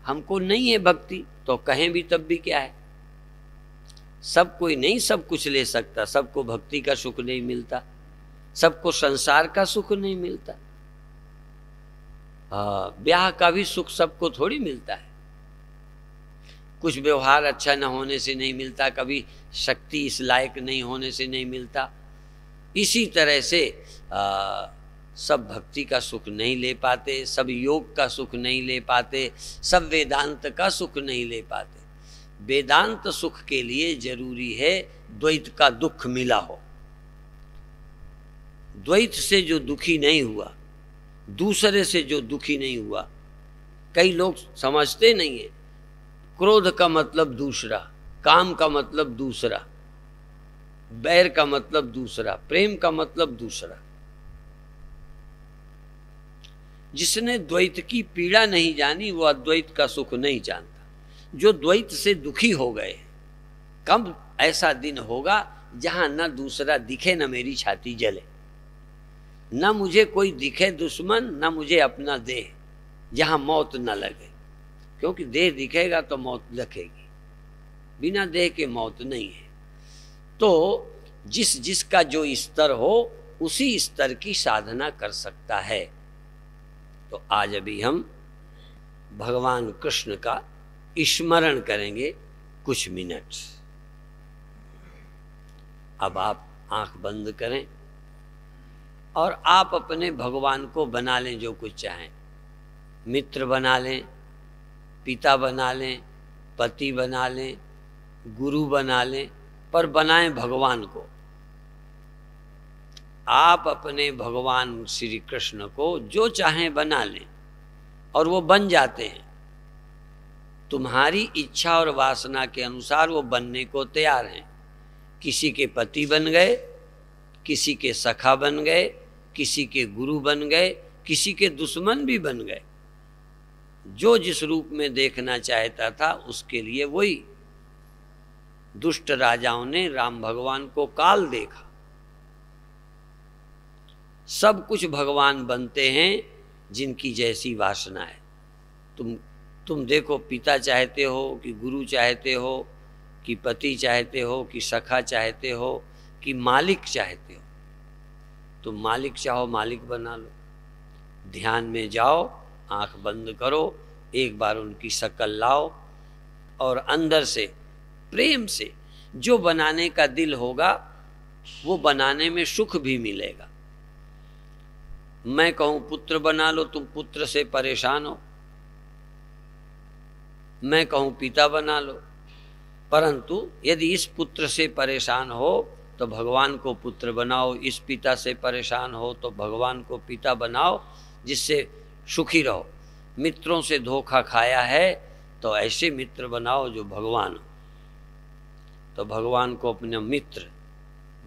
हमको नहीं है भक्ति, तो कहें भी तब भी क्या है? सब कोई नहीं सब कुछ ले सकता, सबको भक्ति का सुख नहीं मिलता, सबको संसार का सुख नहीं मिलता। ब्याह का भी सुख सबको थोड़ी मिलता है। कुछ व्यवहार अच्छा न होने से नहीं मिलता, कभी शक्ति इस लायक नहीं होने से नहीं मिलता। इसी तरह से सब भक्ति का सुख नहीं ले पाते, सब योग का सुख नहीं ले पाते, सब वेदांत का सुख नहीं ले पाते। वेदांत सुख के लिए जरूरी है द्वैत का दुख मिला हो। द्वैत से जो दुखी नहीं हुआ, दूसरे से जो दुखी नहीं हुआ, कई लोग समझते नहीं है। क्रोध का मतलब दूसरा, काम का मतलब दूसरा, बैर का मतलब दूसरा, प्रेम का मतलब दूसरा। जिसने द्वैत की पीड़ा नहीं जानी वो अद्वैत का सुख नहीं जानता। जो द्वैत से दुखी हो गए, कब ऐसा दिन होगा जहां न दूसरा दिखे न मेरी छाती जले, न मुझे कोई दिखे दुश्मन, न मुझे अपना देह, जहां मौत न लगे। क्योंकि देह दिखेगा तो मौत लगेगी, बिना देह के मौत नहीं है। तो जिसका जो स्तर हो उसी स्तर की साधना कर सकता है। तो आज अभी हम भगवान कृष्ण का स्मरण करेंगे कुछ मिनट। अब आप आंख बंद करें और आप अपने भगवान को बना लें जो कुछ चाहें। मित्र बना लें, पिता बना लें, पति बना लें, गुरु बना लें, पर बनाएं भगवान को। आप अपने भगवान श्री कृष्ण को जो चाहें बना लें और वो बन जाते हैं। तुम्हारी इच्छा और वासना के अनुसार वो बनने को तैयार हैं। किसी के पति बन गए, किसी के सखा बन गए, किसी के गुरु बन गए, किसी के दुश्मन भी बन गए। जो जिस रूप में देखना चाहता था उसके लिए वही। दुष्ट राजाओं ने राम भगवान को काल देखा। सब कुछ भगवान बनते हैं जिनकी जैसी वासना है। तुम देखो, पिता चाहते हो कि गुरु चाहते हो कि पति चाहते हो कि सखा चाहते हो कि मालिक चाहते हो, तो मालिक चाहो मालिक बना लो। ध्यान में जाओ, आंख बंद करो, एक बार उनकी शक्ल लाओ और अंदर से प्रेम से जो बनाने का दिल होगा वो बनाने में सुख भी मिलेगा। मैं कहूं पुत्र बना लो, तुम पुत्र से परेशान हो। मैं कहूं पिता बना लो, परंतु यदि इस पुत्र से परेशान हो तो भगवान को पुत्र बनाओ, इस पिता से परेशान हो तो भगवान को पिता बनाओ, जिससे सुखी रहो। मित्रों से धोखा खाया है तो ऐसे मित्र बनाओ जो भगवान हो। तो भगवान को अपने मित्र,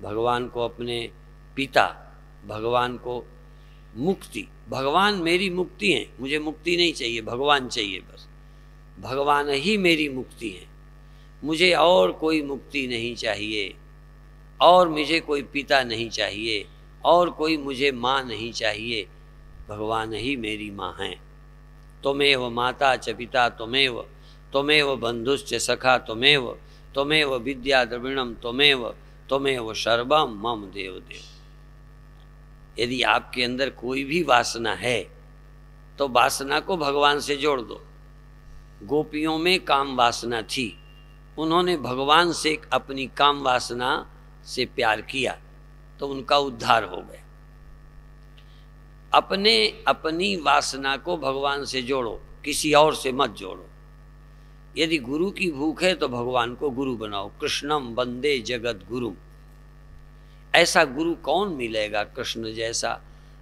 भगवान को अपने पिता, भगवान को मुक्ति, भगवान मेरी मुक्ति है, मुझे मुक्ति नहीं चाहिए, भगवान चाहिए बस। भगवान ही मेरी मुक्ति है, मुझे और कोई मुक्ति नहीं चाहिए, और मुझे कोई पिता नहीं चाहिए, और कोई मुझे माँ नहीं चाहिए, भगवान ही मेरी माँ है। त्वमेव माता च पिता त्वमेव, त्वमेव बंधुश्च सखा त्वमेव, त्वमेव विद्या द्रविणम त्वमेव, त्वमेव सर्वम मम देव देव। यदि आपके अंदर कोई भी वासना है तो वासना को भगवान से जोड़ दो। गोपियों में काम वासना थी, उन्होंने भगवान से अपनी काम वासना से प्यार किया तो उनका उद्धार हो गया। अपनी वासना को भगवान से जोड़ो, किसी और से मत जोड़ो। यदि गुरु की भूख है तो भगवान को गुरु बनाओ। कृष्णम वंदे जगत गुरु। ऐसा गुरु कौन मिलेगा कृष्ण जैसा,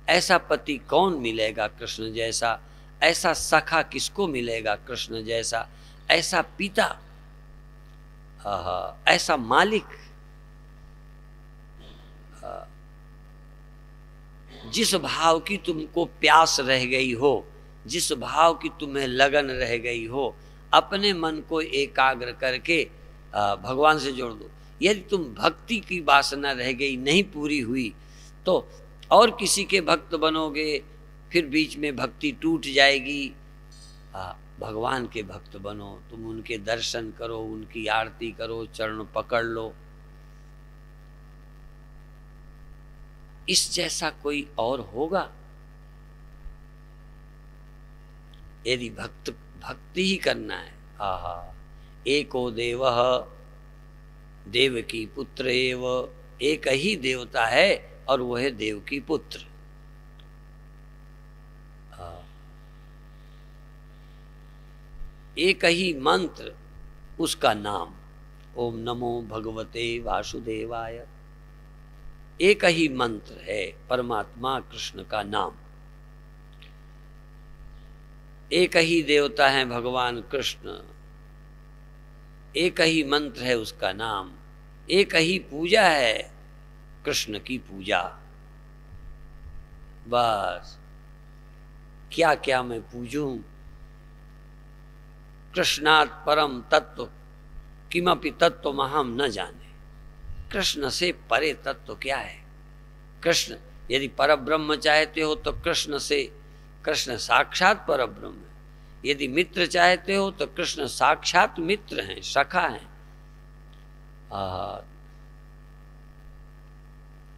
ऐसा पति कौन मिलेगा कृष्ण जैसा, ऐसा सखा किसको मिलेगा कृष्ण जैसा, ऐसा पिता, ऐसा मालिक, जिस भाव की तुमको प्यास रह गई हो, जिस भाव की तुम्हें लगन रह गई हो, अपने मन को एकाग्र करके भगवान से जोड़ दो। यदि तुम भक्ति की वासना रह गई, नहीं पूरी हुई, तो और किसी के भक्त बनोगे, फिर बीच में भक्ति टूट जाएगी। भगवान के भक्त बनो, तुम उनके दर्शन करो, उनकी आरती करो, चरण पकड़ लो। इस जैसा कोई और होगा? यदि भक्ति ही करना है, आहा, एको देवः देवकी पुत्र एव, एक ही देवता है और वह है देवकी पुत्र। एक ही मंत्र, उसका नाम ओम नमो भगवते वासुदेवाय। एक ही मंत्र है परमात्मा कृष्ण का नाम। एक ही देवता है भगवान कृष्ण, एक ही मंत्र है उसका नाम, एक ही पूजा है कृष्ण की पूजा। बस क्या क्या मैं पूजूं? कृष्णात् परम तत्व किमपि तत्वमहं न जाने। कृष्ण से परे तत्व क्या है? कृष्ण यदि परब्रह्म चाहते हो तो कृष्ण साक्षात परब्रह्म है। यदि मित्र चाहते हो तो कृष्ण साक्षात मित्र हैं, सखा हैं।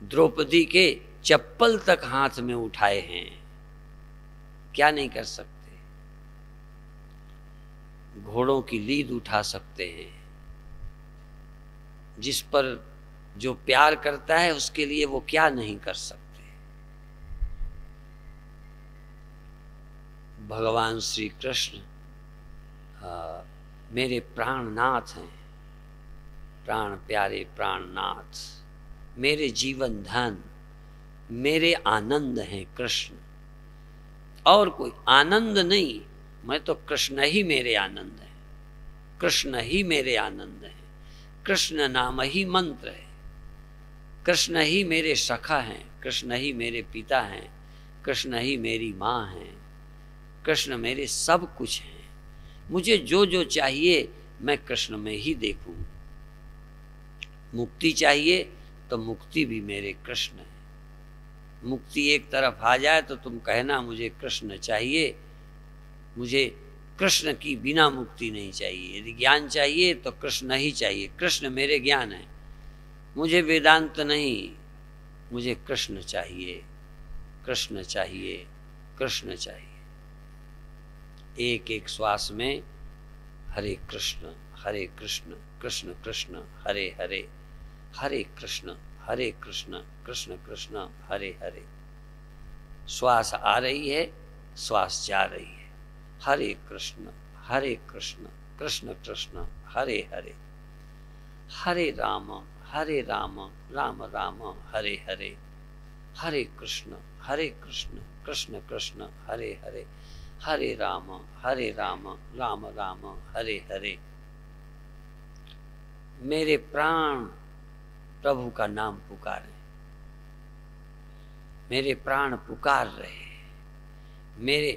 द्रौपदी के चप्पल तक हाथ में उठाए हैं, क्या नहीं कर सकते? घोड़ों की लीद उठा सकते हैं। जिस पर जो प्यार करता है उसके लिए वो क्या नहीं कर सकते? भगवान श्री कृष्ण मेरे प्राणनाथ हैं, प्राण प्यारे प्राणनाथ, मेरे जीवन धन, मेरे आनंद हैं कृष्ण। और कोई आनंद नहीं, मैं तो कृष्ण ही मेरे आनंद है, कृष्ण ही मेरे आनंद है। कृष्ण नाम ही मंत्र है, कृष्ण ही मेरे सखा हैं, कृष्ण ही मेरे पिता हैं, कृष्ण ही मेरी माँ हैं, कृष्ण मेरे सब कुछ हैं। मुझे जो जो चाहिए मैं कृष्ण में ही देखूं। मुक्ति चाहिए तो मुक्ति भी मेरे कृष्ण है। मुक्ति एक तरफ आ जाए तो तुम कहना मुझे कृष्ण चाहिए, मुझे कृष्ण की बिना मुक्ति नहीं चाहिए। यदि ज्ञान चाहिए तो कृष्ण ही चाहिए, कृष्ण मेरे ज्ञान है। मुझे वेदांत नहीं, मुझे कृष्ण चाहिए, कृष्ण चाहिए, कृष्ण चाहिए। एक एक श्वास में हरे कृष्ण कृष्ण कृष्ण हरे हरे, हरे कृष्ण कृष्ण कृष्ण हरे हरे। श्वास आ रही है, श्वास जा रही है। हरे कृष्ण कृष्ण कृष्ण हरे हरे, हरे राम राम राम हरे हरे, हरे कृष्ण कृष्ण कृष्ण हरे हरे, हरे राम राम राम हरे हरे। मेरे प्राण प्रभु का नाम पुकारे, मेरे प्राण पुकार रहे। मेरे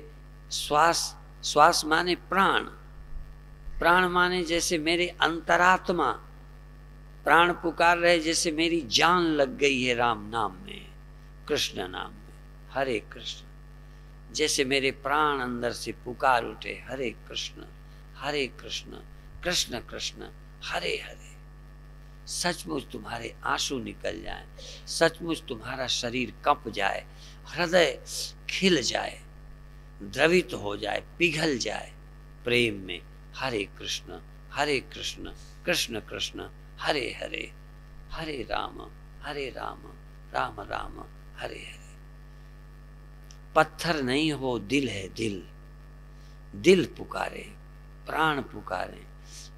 श्वास माने प्राण, प्राण माने जैसे मेरे अंतरात्मा प्राण पुकार रहे, जैसे मेरी जान लग गई है राम नाम में, कृष्ण नाम में। हरे कृष्ण, जैसे मेरे प्राण अंदर से पुकार उठे, हरे कृष्ण कृष्ण कृष्ण हरे हरे। सचमुच तुम्हारे आंसू निकल जाएं, सचमुच तुम्हारा शरीर कंप जाए, हृदय खिल जाए, द्रवित हो जाए, पिघल जाए प्रेम में। हरे कृष्ण कृष्ण कृष्ण हरे हरे, हरे राम राम राम हरे हरे। पत्थर नहीं हो, दिल है, दिल दिल पुकारे, प्राण पुकारे।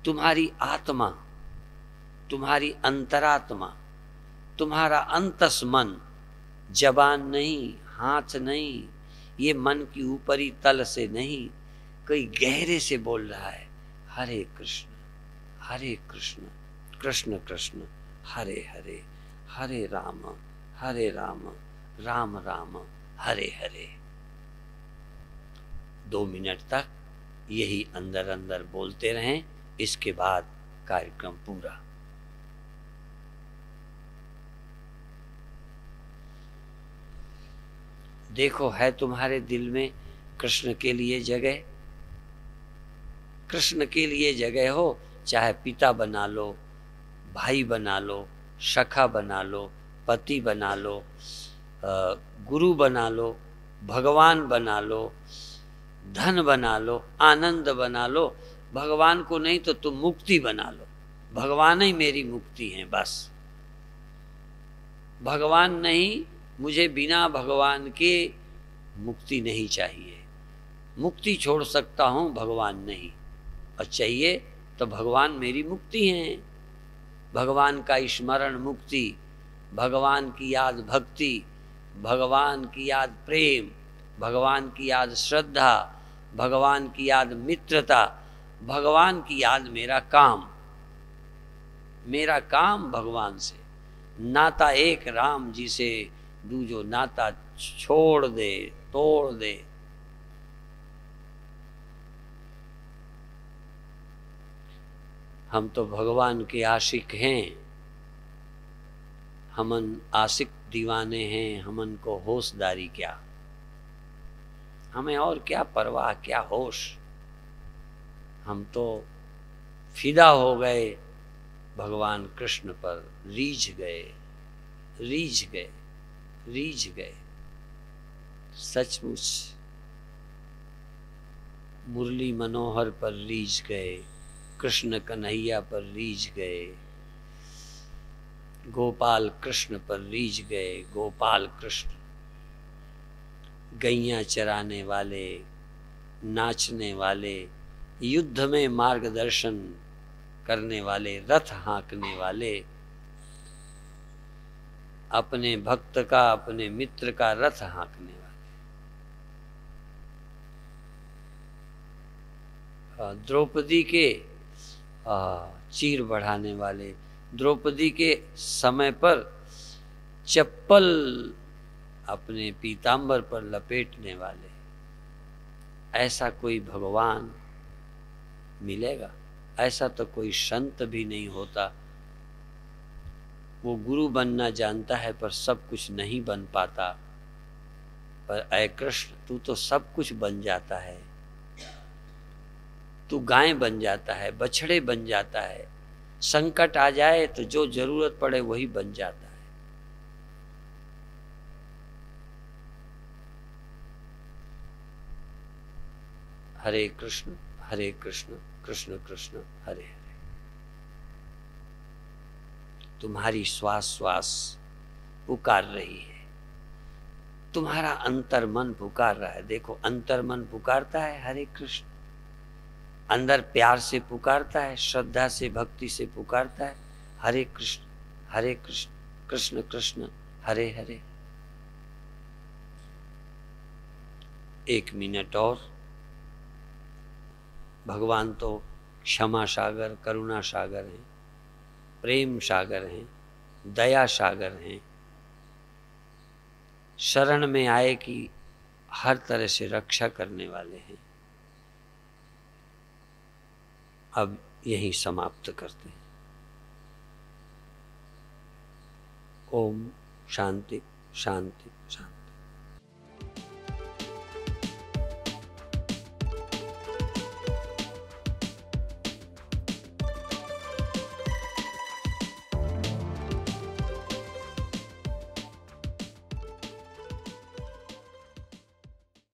तुम्हारी आत्मा, तुम्हारी अंतरात्मा, तुम्हारा अंतस मन, जबान नहीं, हाथ नहीं, ये मन की ऊपरी तल से नहीं, कोई गहरे से बोल रहा है, हरे कृष्ण कृष्ण कृष्ण हरे हरे, हरे राम राम राम हरे हरे। 2 मिनट तक यही अंदर अंदर बोलते रहें, इसके बाद कार्यक्रम पूरा। देखो, है तुम्हारे दिल में कृष्ण के लिए जगह? कृष्ण के लिए जगह हो, चाहे पिता बना लो, भाई बना लो, सखा बना लो, पति बना लो, गुरु बना लो, भगवान बना लो, धन बना लो, आनंद बना लो। भगवान को नहीं तो तुम मुक्ति बना लो। भगवान ही मेरी मुक्ति है, बस। भगवान नहीं, मुझे बिना भगवान के मुक्ति नहीं चाहिए। मुक्ति छोड़ सकता हूं, भगवान नहीं। और चाहिए तो भगवान मेरी मुक्ति है। भगवान का स्मरण मुक्ति, भगवान की याद भक्ति, भगवान की याद प्रेम, भगवान की याद श्रद्धा, भगवान की याद मित्रता, भगवान की याद मेरा काम। मेरा काम भगवान से। नाता एक राम जी से, दूजो नाता छोड़ दे, तोड़ दे। हम तो भगवान के आशिक हैं, हमन आशिक दीवाने हैं, हमन को होशदारी क्या, हमें और क्या परवाह, क्या होश। हम तो फिदा हो गए भगवान कृष्ण पर, रीझ गए, रीझ गए, रीझ गए। सचमुच मुरली मनोहर पर रीझ गए, कृष्ण कन्हैया पर रीझ गए, गोपाल कृष्ण पर रीझ गए। गोपाल कृष्ण, गैया चराने वाले, नाचने वाले, युद्ध में मार्गदर्शन करने वाले, रथ हाँकने वाले, अपने भक्त का, अपने मित्र का रथ हाँकने वाले। द्रौपदी के चीर बढ़ाने वाले, द्रौपदी के समय पर चप्पल अपने पीतांबर पर लपेटने वाले। ऐसा कोई भगवान मिलेगा? ऐसा तो कोई संत भी नहीं होता। वो गुरु बनना जानता है पर सब कुछ नहीं बन पाता। पर ऐ कृष्ण, तू तो सब कुछ बन जाता है। तू गाय बन जाता है, बछड़े बन जाता है, संकट आ जाए तो जो जरूरत पड़े वही बन जाता है। हरे कृष्ण कृष्ण कृष्ण हरे हरे। तुम्हारी श्वास श्वास पुकार रही है, तुम्हारा अंतर मन पुकार रहा है। देखो, अंतर मन पुकारता है हरे कृष्ण, अंदर प्यार से पुकारता है, श्रद्धा से भक्ति से पुकारता है हरे कृष्ण कृष्ण कृष्ण हरे हरे। 1 मिनट और। भगवान तो क्षमा सागर, करुणा सागर हैं, प्रेम सागर हैं, दया सागर हैं। शरण में आए कि हर तरह से रक्षा करने वाले हैं। अब यही समाप्त करते हैं। ओम शांति शांति।